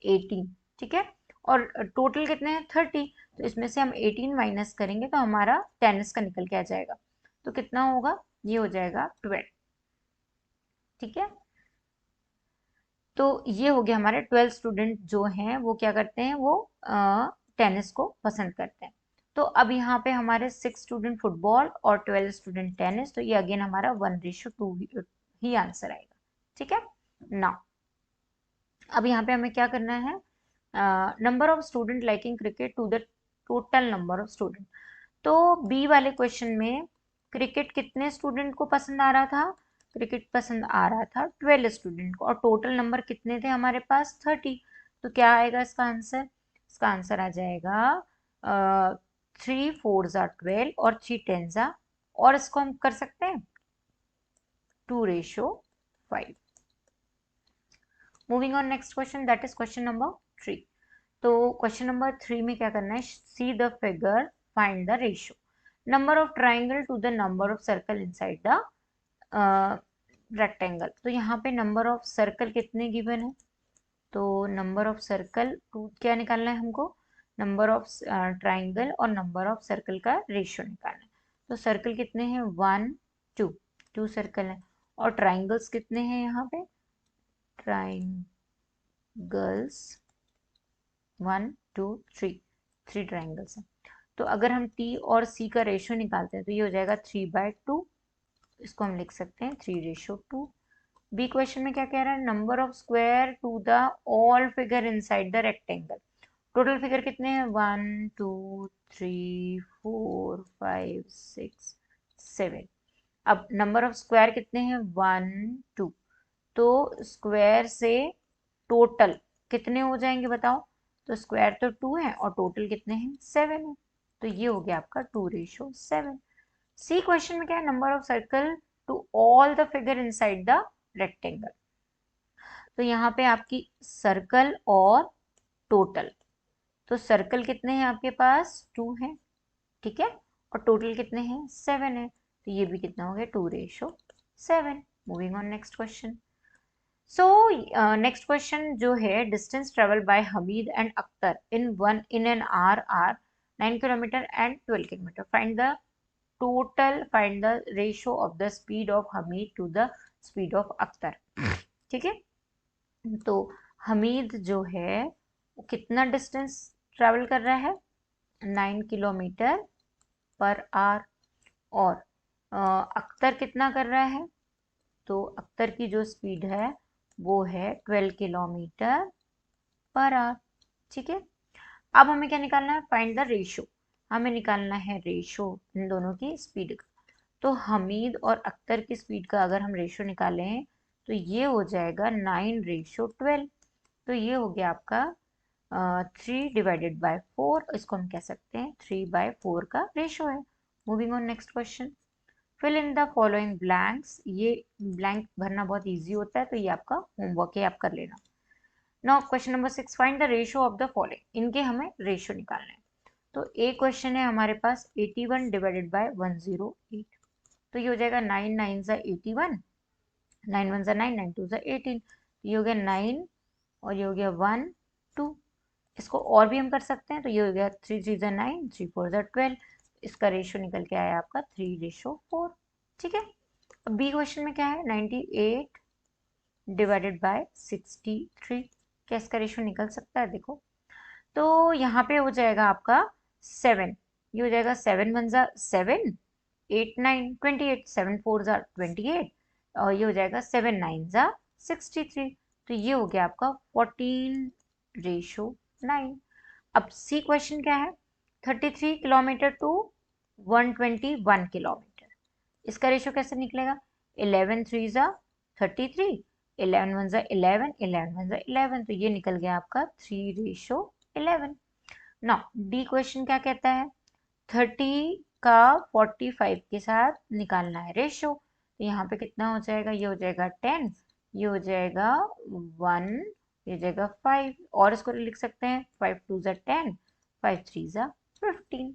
18। ठीक है, और टोटल कितने हैं? 30, तो इसमें से हम 18 माइनस करेंगे तो हमारा टेनिस का निकल के आ जाएगा। तो कितना होगा? ये हो जाएगा 12। ठीक है, तो ये हो गया हमारे 12 स्टूडेंट जो हैं वो क्या करते हैं? वो टेनिस को पसंद करते हैं। तो अब यहाँ पे हमारे 6 स्टूडेंट फुटबॉल और 12 स्टूडेंट टेनिस, तो ये अगेन हमारा 1:2 ही आंसर आएगा। ठीक है, नाउ अब यहाँ पे हमें क्या करना है? Number of student liking cricket to the total number of student. तो बी वाले क्वेश्चन में क्रिकेट कितने स्टूडेंट को पसंद आ रहा था? क्रिकेट पसंद आ रहा था 12 स्टूडेंट को, और टोटल नंबर कितने थे हमारे पास? 30। तो क्या आएगा इसका आंसर? इसका आंसर आ जाएगा 3 4 ज़ा 12 और 3 10 ज़ा, और इसको हम कर सकते हैं 2:5। Moving on next question, that is question number 3। तो क्वेश्चन नंबर 3 में क्या करना है? See the figure, find the ratio number of triangle to the number of circle inside the rectangle. तो यहाँ पे नंबर ऑफ सर्कल कितने गिवन है? तो नंबर ऑफ सर्कल टू क्या निकालना है हमको, नंबर ऑफ ट्राइंगल और नंबर ऑफ सर्कल का रेशियो निकालना है। तो सर्कल कितने हैं, 1 2, 2 सर्कल है। और ट्राइंगल्स कितने हैं यहाँ पे, ट्राइंगल्स 1 2 3, 3 ट्राइंगल्स हैं। तो अगर हम टी और सी का रेशियो निकालते हैं तो ये हो जाएगा 3/2, इसको हम लिख सकते हैं 3:2। बी क्वेश्चन में क्या कह रहा है, number of square to the all figure inside the rectangle. Total figure कितने हैं, 1 2 3 4 5 6 7। अब नंबर ऑफ स्क्वायर कितने हैं, 1 2। तो स्क्वायर से टोटल कितने हो जाएंगे बताओ, तो स्क्वायर तो 2 है और टोटल कितने हैं, 7 है। तो ये हो गया आपका 2:7। सी क्वेश्चन में क्या है, number of circle to all the figure inside the rectangle. तो यहाँ पे आपकी सर्कल और टोटल, तो सर्कल कितने हैं आपके पास, 2 है, ठीक है, और टोटल कितने हैं, 7 है। तो ये भी कितना हो गया, 2:7। Moving on next question. So next question जो है, distance travel by Hamid and Akhtar in an hour 9 kilometre and 12 kilometre. Find the ratio of the speed of Hamid to the speed of Akhtar. ठीक है, तो हमीद जो है वो कितना डिस्टेंस ट्रेवल कर रहा है, 9 किलोमीटर पर आवर। और अख्तर कितना कर रहा है, तो अख्तर की जो स्पीड है वो है 12 किलोमीटर पर आवर। ठीक है, अब हमें क्या निकालना है, फाइंड द रेशियो। हमें निकालना है रेशियो इन दोनों की स्पीड का। तो हमीद और अख्तर की स्पीड का अगर हम रेशियो निकालें तो ये हो जाएगा 9:12। तो ये हो गया आपका 3/4, इसको हम कह सकते हैं 3/4 का रेशियो है। Moving on next question. Fill in the following blanks. ये ब्लैंक भरना बहुत इजी होता है, तो ये आपका होमवर्क है, आप कर लेना। Now question number 6, find the ratio of the following. इनके हमें रेशियो निकालना है। तो एक क्वेश्चन है हमारे पास 81/108। तो ये हो जाएगा 9 9 ज़ा 81, 9 1 ज़ा 9, 9 2 ज़ा 18। ये हो गया 9 और ये हो गया 1 2। इसको और भी हम कर सकते हैं, तो ये हो गया 3 3 ज़ा 9, 3 4 ज़ा 12। इसका रेशियो निकल के आया आपका 3:4। ठीक है, अब बी क्वेश्चन में क्या है, 98/63। क्या इसका रेशियो निकल सकता है, देखो। तो यहाँ पे हो जाएगा आपका 7। ये हो जाएगा 7 1 ज़ा 7, 8 9 28, 7 4 ज़ा 28, और ये हो जाएगा 7 9 ज़ा 63। तो ये हो गया आपका 14:9। अब सी क्वेश्चन क्या है, 33 किलोमीटर टू 121 किलोमीटर। इसका रेशियो कैसे निकलेगा, 11 3 ज़ा 33, 11 1 ज़ा 11, 11 1 ज़ा 11। तो ये निकल गया आपका 3:11। नाउ डी क्वेश्चन क्या कहता है, 30 का 45 के साथ निकालना है रेशियो। तो यहाँ पे कितना हो जाएगा, ये हो जाएगा 10, ये हो जाएगा 1, ये हो जाएगा 5, और इसको लिख सकते हैं 5 2 ज़ा 10, 5 3 ज़ा 15।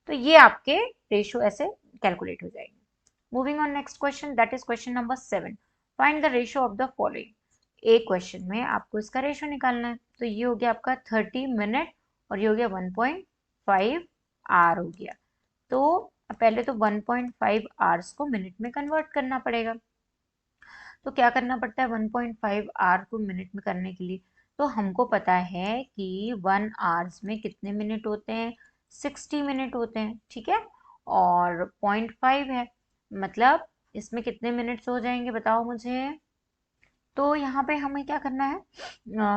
तो ये आपके रेशियो ऐसे कैलकुलेट हो जाएंगे। Moving on next question, that is question number 7। Find the ratio of the following. एक क्वेश्चन में आपको इसका रेशियो निकालना है। तो ये हो गया आपका 30 मिनट और ये हो गया 1.5 आवर हो गया। तो पहले तो 1.5 आवर्स को मिनट में कन्वर्ट करना पड़ेगा। तो क्या करना पड़ता है 1.5 आवर को मिनट में करने के लिए, तो हमको पता है कि 1 आवर्स में कितने मिनट होते हैं, 60 मिनट होते हैं। ठीक है, और 0.5 है, मतलब इसमें कितने मिनट्स हो जाएंगे बताओ मुझे। तो यहाँ पे हमें क्या करना है,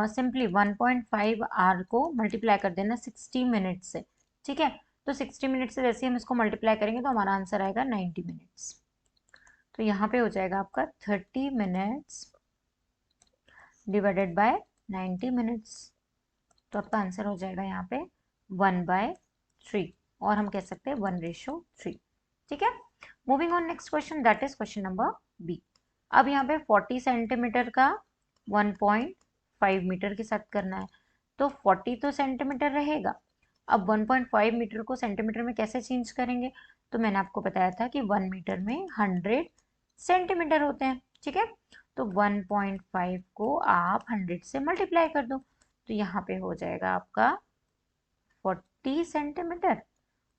सिंपली 1.5 आवर को मल्टीप्लाई कर देना 60 मिनट से। ठीक है, तो 60 मिनट से जैसे हम इसको मल्टीप्लाई करेंगे तो हमारा आंसर आएगा 90 मिनट्स। तो यहाँ पे हो जाएगा आपका 30 मिनट्स डिवाइडेड बाय 90 मिनट्स। तो आपका आंसर हो जाएगा यहाँ पे 1/3, और हम कह सकते हैं 1:3। ठीक है, moving on next question, that is question number B. अब यहाँ पे 40 सेंटीमीटर का 1.5 मीटर के साथ करना है। तो 40 तो सेंटीमीटर रहेगा, अब 1.5 मीटर को सेंटीमीटर में कैसे चेंज करेंगे, तो मैंने आपको बताया था कि 1 मीटर में 100 सेंटीमीटर होते हैं। ठीक है, तो 1.5 को आप 100 से मल्टीप्लाई कर दो, तो यहाँ पे हो जाएगा आपका 40 सेंटीमीटर।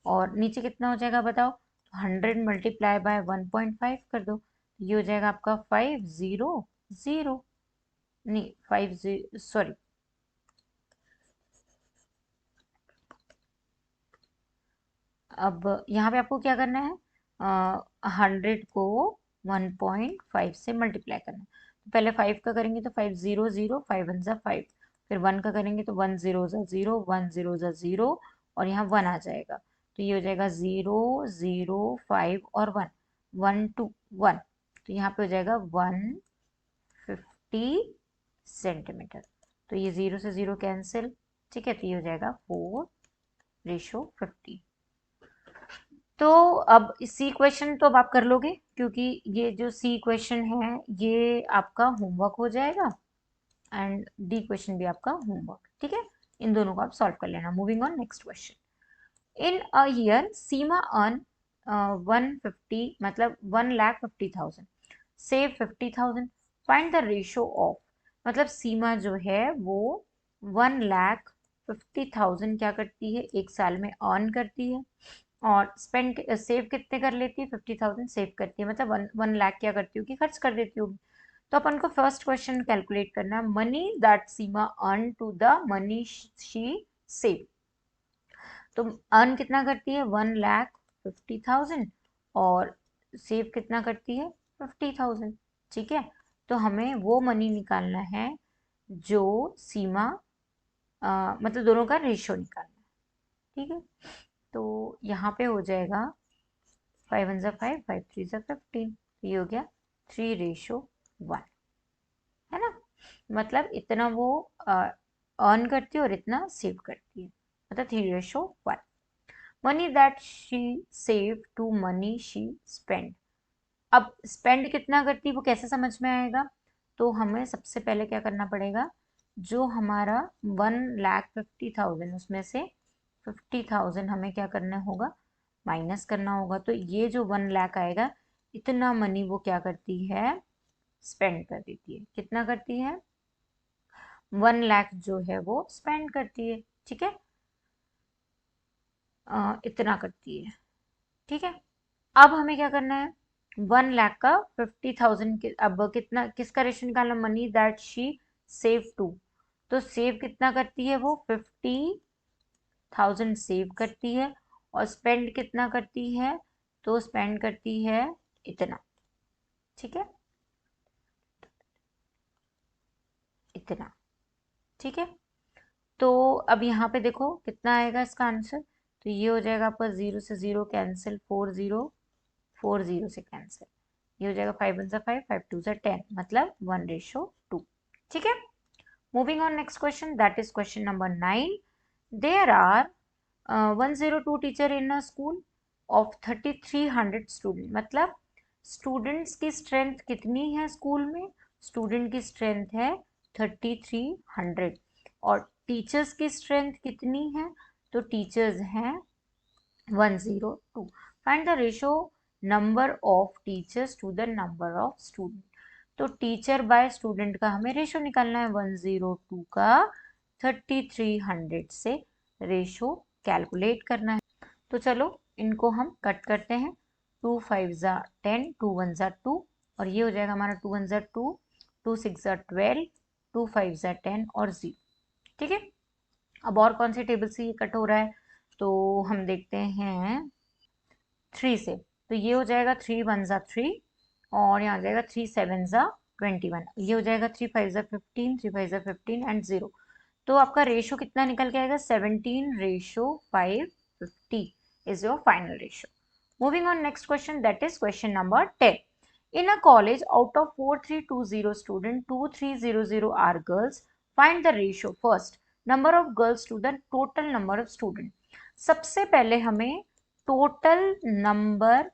और नीचे कितना हो जाएगा बताओ, 100 मल्टीप्लाई बाय 1.5 कर दो, ये हो जाएगा आपका 500, नहीं 50, सॉरी, अब यहाँ पे आपको क्या करना है, 100 को 1.5 से मल्टीप्लाई करना है। तो पहले 5 का करेंगे तो 500, 5 1 5, फिर 1 का करेंगे तो 1 0 0 1 0 0 और यहाँ 1 आ जाएगा, तो ये हो जाएगा 0 0 5 और 1 1 2 1, तो यहाँ पे हो जाएगा 150 सेंटीमीटर। तो ये 0 से 0 कैंसिल, ठीक है, तो ये हो जाएगा 4:50। तो अब सी क्वेश्चन तो अब आप कर लोगे, क्योंकि ये जो सी क्वेश्चन है ये आपका होमवर्क हो जाएगा, एंड डी क्वेश्चन भी आपका होमवर्क, ठीक है, इन दोनों को आप सॉल्व कर लेना। Moving on next question. In a year Seema earn 150, मतलब 1,50,000, save 50,000, find the ratio of, मतलब सीमा जो है वो 1,50,000 क्या करती है, एक साल में अर्न करती है, और स्पेंड सेव कितने कर लेती है, 50,000 सेव करती है, मतलब 1 लाख क्या करती होगी, खर्च कर देती होगी। तो अपन को फर्स्ट क्वेश्चन कैलकुलेट करना है, money that Seema earn to the money she save. तो अर्न कितना करती है, 1,50,000, और सेव कितना करती है, 50,000, ठीक है। तो हमें वो मनी निकालना है जो सीमा मतलब दोनों का रेशियो निकालना है, ठीक है। तो यहाँ पे हो जाएगा 5 1 5, 5 3 15, ये हो गया 3:1, है ना। मतलब इतना वो अर्न करती है और इतना सेव करती है, मतलब 3:1। Money that she save to money she spend. अब स्पेंड कितना करती है वो कैसे समझ में आएगा, तो हमें सबसे पहले क्या करना पड़ेगा, जो हमारा 1,50,000 उसमें से 50,000 हमें क्या करना होगा, माइनस करना होगा। तो ये जो 1 लाख आएगा, इतना मनी वो क्या करती है, स्पेंड कर देती है। कितना करती है, 1 लाख जो है वो स्पेंड करती है, ठीक है, इतना करती है, ठीक है। अब हमें क्या करना है, 1 लाख का 50,000 अब कितना, किसका रेशो निकालना, money that she save to, तो सेव कितना करती है वो, 50,000 सेव करती है, और स्पेंड कितना करती है, तो स्पेंड करती है इतना, ठीक है, इतना, ठीक है। तो अब यहाँ पे देखो कितना आएगा इसका आंसर, तो ये हो जाएगा आपका 0 से 0 कैंसिल, 4 0 से कैंसिल, ये हो जाएगा 5 1 5, 5 2 10, मतलब 1:2, ठीक है। Moving on next question, that is question number 9। There are 102 teacher in a school of 3,300 student, मतलब स्टूडेंट्स की स्ट्रेंथ कितनी है स्कूल में, स्टूडेंट की स्ट्रेंथ है 3,300, और टीचर्स की स्ट्रेंथ कितनी है, तो टीचर्स हैं 102। Find the ratio number of teachers to the number of student, तो टीचर बाय स्टूडेंट का हमें रेशो निकालना है, 102 का 3,300 से रेशो कैलकुलेट करना है। तो चलो इनको हम कट करते हैं, 2 5 10, 2 1 2, और ये हो जाएगा हमारा 2 1 2, 2 6 12, 2 5 10 और 0, ठीक है। अब और कौन से टेबल से ये कट हो रहा है, तो हम देखते हैं 3 से, तो ये हो जाएगा 3 1 3, और यहाँ आ जाएगा 3 7 21, ये हो जाएगा 3 5 15, 3 5 15 एंड 0, तो आपका रेशो कितना निकल के आएगा, 17:550 is your final ratio. Moving on next question, that is question number 10. In a college, out of 4,320 students, 2,300 are girls. Find the ratio. First, number of girls to the total number of students. सबसे पहले हमें total number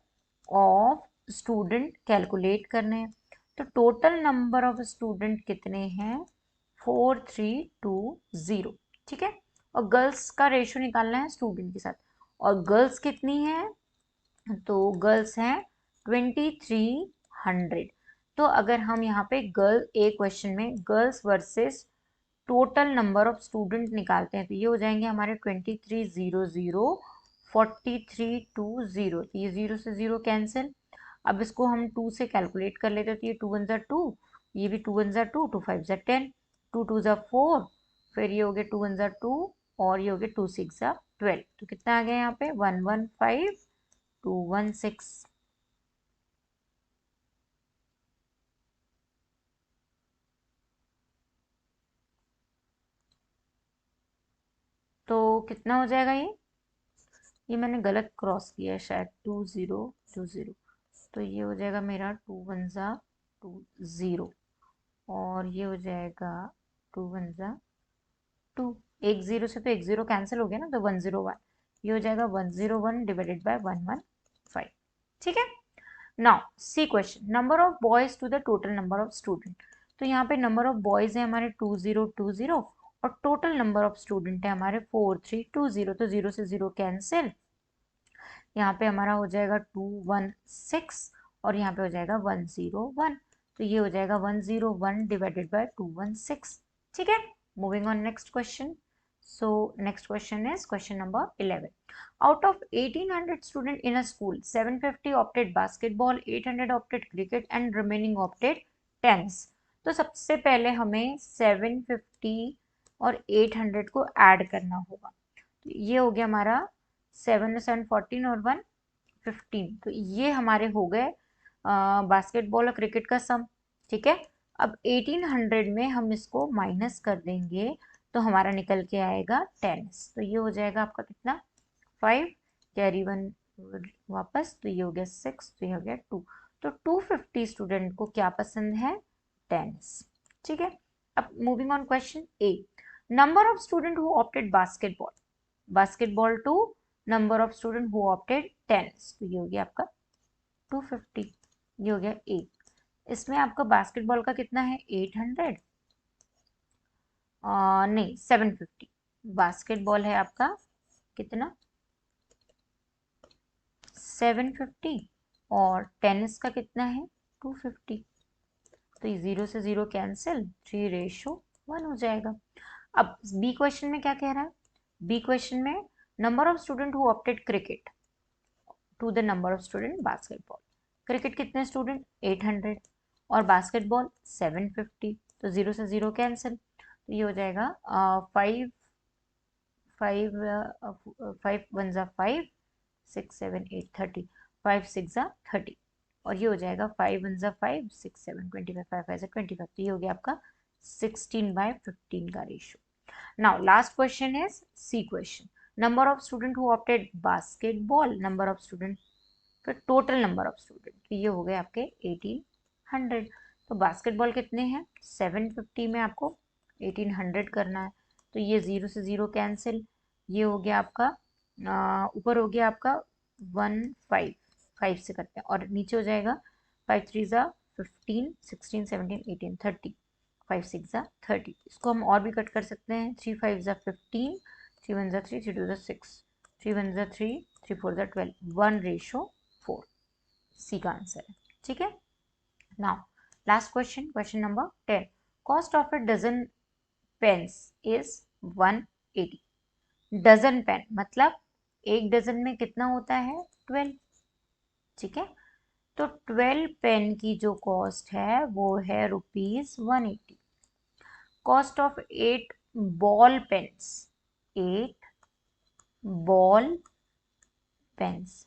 of student calculate करने हैं, तो टोटल नंबर ऑफ स्टूडेंट कितने हैं, 4,320, ठीक है, और गर्ल्स का रेशो निकालना है स्टूडेंट के साथ, और गर्ल्स कितनी है, तो गर्ल्स हैं 2,300, तो अगर हम यहाँ पे गर्ल ए क्वेश्चन में girls versus total number of student निकालते हैं तो ये हो जाएंगे हमारे 2300, 4320, तो ये 0 से 0 कैंसिल। अब इसको हम 2 से कैलकुलेट कर लेते हैं तो ये 2 1 2, ये भी 2 1 2, 2 5 10, 2 2 4, फिर ये हो गया 2 1 2 और ये हो गया 2 6 12। तो कितना आ गया यहाँ पे 115216। तो कितना हो जाएगा ये मैंने गलत क्रॉस किया है शायद, 2020, तो ये हो जाएगा मेरा 2 1 20 और ये हो जाएगा 2 1 2। एक जीरो से तो एक जीरो कैंसिल हो गया ना, तो 101, ये हो जाएगा 101 डिवाइडेड बाय 115। ठीक है। Now C question, number of boys to the total number of student. तो यहाँ पे नंबर ऑफ बॉयज है हमारे 2020 और टोटल नंबर ऑफ स्टूडेंट है हमारे 4320, तो 0 से 0 कैंसिल। यहाँ पे हमारा हो जाएगा 216 और यहाँ पे हो जाएगा 101, तो ये हो जाएगा 101 डिवाइडेड बाय 216। ठीक है। Moving on next question. So next question is question number 11. Out of 1800 students in a school, 750 opted basketball, 800 opted cricket and remaining opted tennis. तो सबसे पहले हमें 750 और 800 को ऐड करना होगा। तो ये हो गया हमारा 7 7 14 और 1 15, तो ये हमारे हो गए बास्केटबॉल और क्रिकेट का सम। ठीक है। अब 1800 में हम इसको माइनस कर देंगे तो हमारा निकल के आएगा टेनिस, तो ये हो जाएगा आपका कितना 5, कैरी 1 वापस, तो ये हो गया 6, तो ये हो गया 2। तो 250 स्टूडेंट को क्या पसंद है, टेनिस। ठीक है। अब moving on question A, number of student who opted basketball to number of student who opted tennis, तो ये हो गया आपका 250, ये हो गया ए। इसमें आपका बास्केटबॉल का कितना है 800, नहीं 750। बास्केटबॉल है आपका कितना 750 और टेनिस का कितना है 250, तो ये 0 से 0 कैंसिल, 3:1 हो जाएगा। अब बी क्वेश्चन में क्या कह रहा है, बी क्वेश्चन में number of student who opted cricket to the number of student basketball. Cricket कितने स्टूडेंट 800 और बास्केटबॉल 750, तो 0 से 0 कैंसिल, तो ये हो जाएगा 5 5 5 1 5, 6 7 8 30, 5 6 30 और ये हो जाएगा 5 1 5, 6 7 25, 5 5 25, तो ये हो गया आपका 16/15 का ratio. Now last question is C question, number of student who opted basketball, number of student, फिर टोटल नंबर ऑफ स्टूडेंट, तो ये हो गए आपके 1800। तो बास्केटबॉल कितने हैं 750 में आपको 1800 करना है, तो ये 0 से 0 कैंसिल, ये हो गया आपका ऊपर हो गया आपका 15, 5 से करते हैं और नीचे हो जाएगा 5 3 15, 16 17 18 30, 5 6 30। इसको हम और भी कट कर सकते हैं, 3 5 15, 3 1 3, 3 2 6, 3 1 3, 3 4 12, 1:4, सी का आंसर है। ठीक है। Now last question, question number 10, cost of a dozen pens is 180। Dozen pen मतलब एक डजन में कितना होता है 12। ठीक है। तो 12 पेन की जो कॉस्ट है वो है ₹180। Cost of 8 ball pens, 8 ball pens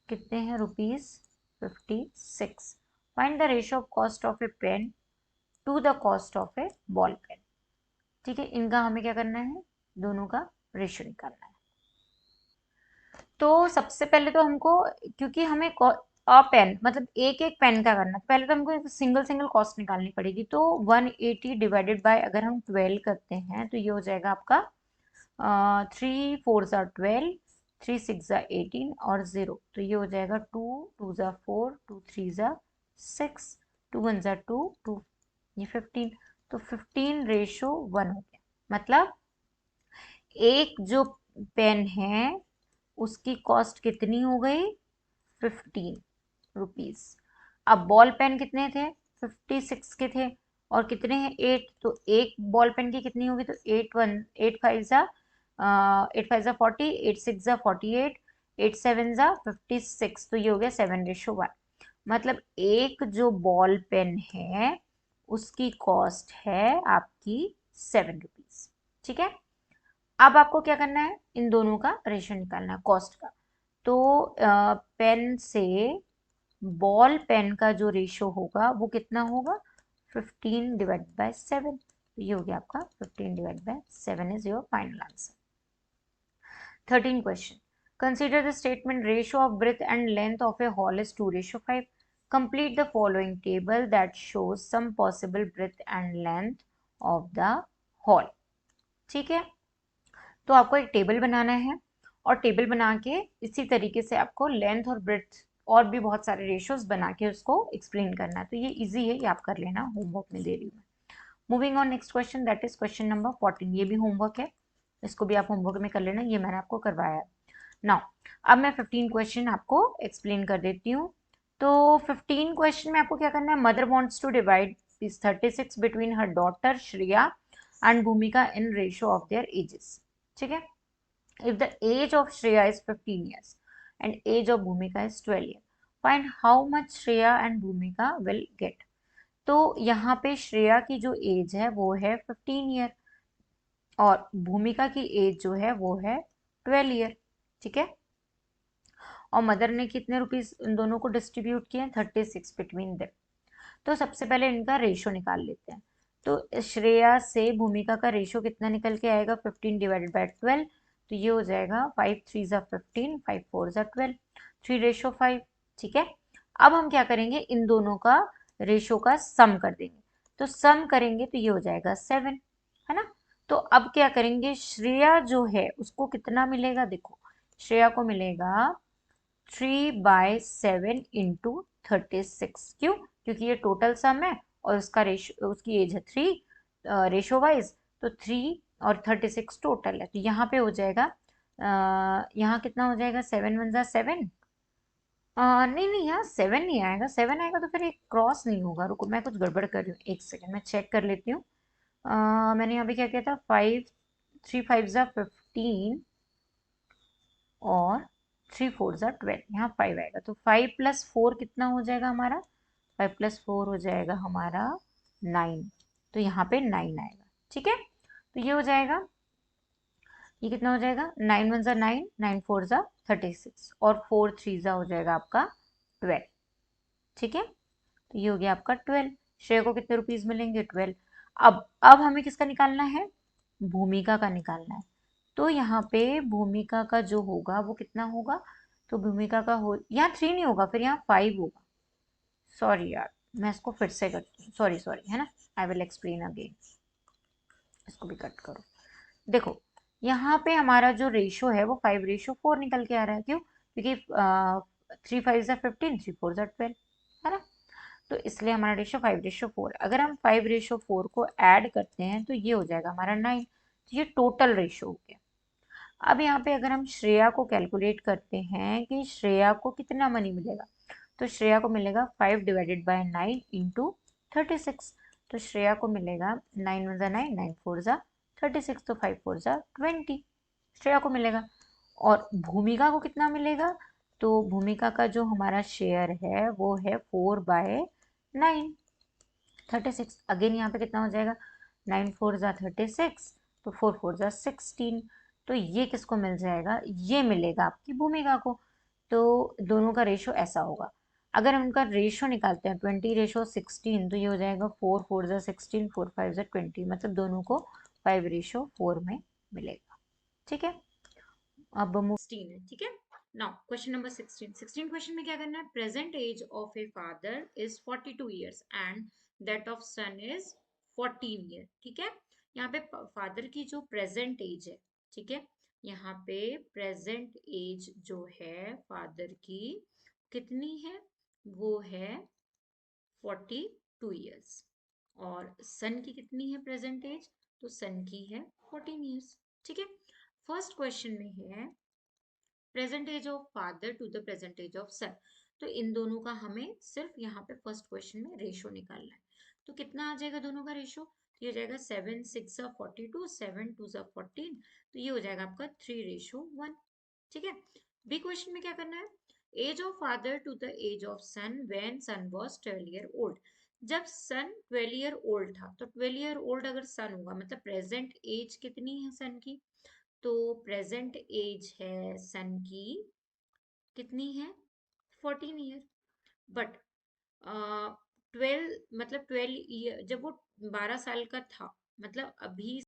कितने हैं ₹56। Find the ratio of cost of a pen to the cost of a ball pen. ठीक है, इनका हमें क्या करना है, दोनों का रेशियो निकालना है। तो सबसे पहले तो हमको, क्योंकि हमें पेन मतलब एक एक पेन का करना है, पहले तो हमको सिंगल सिंगल कॉस्ट निकालनी पड़ेगी। तो 180 डिवाइडेड बाय अगर हम 12 करते हैं तो ये हो जाएगा आपका 3 4 12, 3 6 18 और 0, तो ये हो जाएगा 2 2 4, 2 3 6, 2 1 2, 2 ये 15, तो 15:1 हो गया। मतलब एक जो पेन है उसकी कॉस्ट कितनी हो गई 15 रुपीज। अब बॉल पेन कितने थे, 56 के थे, और कितने हैं 8, तो एक बॉल पेन की कितनी होगी, तो 8 5 जा 40, 8 6 जा 48, 8 7 जा 56, तो ये हो गया 7:1। मतलब एक जो बॉल पेन है उसकी कॉस्ट है आपकी 7 रुपीज। ठीक है, अब आपको क्या करना है, इन दोनों का रेशियो निकालना है कॉस्ट का। तो पेन से बॉल पेन का जो रेशियो होगा वो कितना होगा, 15/7। तो ये हो गया आपका 15/7 is your final answer. 13 question. Consider the statement ratio of breadth and length of a hall is 2:5. Complete the following table that shows some possible breadth and length of the hall. ठीक है, तो आपको एक टेबल बनाना है और टेबल बना के इसी तरीके से आपको लेंथ और ब्रेथ और भी बहुत सारे रेशियोज बना के उसको एक्सप्लेन करना है। तो ये इजी है, ये आप कर लेना, होमवर्क में दे रही हूँ। Moving on next question, that is question number 14। ये भी होमवर्क है, इसको भी आप होमवर्क में कर लेना, ये मैंने आपको करवाया है। नाउ अब मैं 15 क्वेश्चन आपको एक्सप्लेन कर देती हूँ। तो 15 क्वेश्चन में आपको क्या करना है, mother wants to divide this 36 between her daughter Shreya and Bhumika in ratio of their ages. ठीक है, if the age of Shreya is 15 years and age of Bhumika is 12 years, find how much Shreya and Bhumika will get। तो यहाँ पे श्रेया की जो एज है वो है 15 ईयर और भूमिका की एज जो है वो है 12 ईयर। ठीक है, और मदर ने कितने रुपीस इन दोनों को डिस्ट्रीब्यूट किए हैं, 36 बिटवीन देम। तो सबसे पहले इनका रेशो निकाल लेते हैं। तो श्रेया से भूमिका का रेशो कितना निकल के आएगा, 15/12। तो ये हो जाएगा 5 3 जा 15, 5 4 जा 12, 3:5। ठीक है, अब हम क्या करेंगे, इन दोनों का रेशो का सम कर देंगे। तो सम करेंगे तो ये हो जाएगा 7, है ना। तो अब क्या करेंगे, श्रेया जो है उसको कितना मिलेगा, देखो श्रेया को मिलेगा 3/7 इंटू 36। क्यों, क्योंकि ये टोटल सम है और उसका रेशो, उसकी एज है 3 रेशो वाइज, तो 3 और 36 टोटल है। तो यहाँ पे हो जाएगा यहाँ कितना हो जाएगा, 7 1 जा 7। नहीं नहीं, यहाँ 7 नहीं आएगा, 7 आएगा तो फिर एक क्रॉस नहीं होगा। रुको मैं कुछ गड़बड़ कर रही हूँ, एक सेकेंड मैं चेक कर लेती हूँ। मैंने यहाँ पे क्या किया था, 5 3 5 जा 15 और 3 4 जा 12, यहाँ 5 आएगा। तो 5 + 4 कितना हो जाएगा हमारा, 5 + 4 हो जाएगा हमारा 9। तो यहाँ पे 9 आएगा। ठीक है, तो ये हो जाएगा, ये कितना हो जाएगा, 9 1 जा 9, 9 4 जा 36 और 4 3 जा हो जाएगा आपका 12। ठीक है, तो ये हो गया आपका 12। श्रेय को कितने रुपीज मिलेंगे, 12। अब हमें किसका निकालना है, भूमिका का निकालना है। तो यहाँ पे भूमिका का जो होगा वो कितना होगा, तो भूमिका का हो, यहाँ 3 नहीं होगा, फिर यहाँ 5 होगा। सॉरी यार, मैं इसको फिर से करती हूँ, सॉरी सॉरी, है ना। आई विल एक्सप्लेन अगेन, इसको भी कट करो। देखो यहाँ पे हमारा जो रेशो है वो 5:4 निकल के आ रहा है। क्यों, क्योंकि 3 5 जा 15, 3 4 जा 12, है ना। तो इसलिए हमारा रेशो 5:4। अगर हम 5:4 को ऐड करते हैं तो ये हो जाएगा हमारा 9। तो ये टोटल रेशो हो गया। अब यहाँ पे अगर हम श्रेया को कैलकुलेट करते हैं कि श्रेया को कितना मनी मिलेगा, तो श्रेया को मिलेगा 5/9 इंटू 36। तो श्रेया को मिलेगा 9 1 जा 9, 9 4 जा 36, तो 5 4 जा 20 श्रेया को मिलेगा। और भूमिका को कितना मिलेगा, तो भूमिका का जो हमारा शेयर है वो है 4/9 36। अगेन यहाँ पे कितना हो जाएगा, 9 4 जा 36, तो 4 4 जा 16। तो ये किसको मिल जाएगा, ये मिलेगा आपकी भूमिका को। तो दोनों का रेशो ऐसा होगा। अगर हम उनका रेशो निकालते हैं 20:16, तो ये हो जाएगा 4 4 जा 16, 4 5 जा 20, मतलब दोनों को 5:4 में मिलेगा। ठीक है, अब 16 है। ठीक है, नाउ क्वेश्चन नंबर 16 क्वेश्चन में क्या करना है, present age of a father is 42 years and that of son is 14 year. ठीक है, यहाँ पे फादर की जो प्रेजेंट एज है, ठीक है, यहाँ पे प्रेजेंट एज जो है फादर की कितनी है, वो है 42 ईयर्स। और सन की कितनी है प्रेजेंट एज, तो सन की है 14 ईयर्स। ठीक है, फर्स्ट क्वेश्चन में है present age of father to the present age of son. तो इन दोनों का हमें सिर्फ यहाँ पे फर्स्ट क्वेश्चन में रेशो निकालना है। तो कितना आ जाएगा दोनों का रेशो? तो ये हो जाएगा 7 6 42, 7 2 14। तो ये हो जाएगा आपका 3:1। ठीक है। बी क्वेश्चन में क्या करना है? Age of father to the age of son when son was 12 year old. जब सन 12 ईयर ओल्ड था, तो 12 ईयर ओल्ड अगर सन होगा मतलब प्रेजेंट एज कितनी है सन की? तो प्रेजेंट एज है सन की कितनी है? 14 ईयर। बट 12 मतलब 12 ईयर जब वो 12 साल का था, मतलब अभी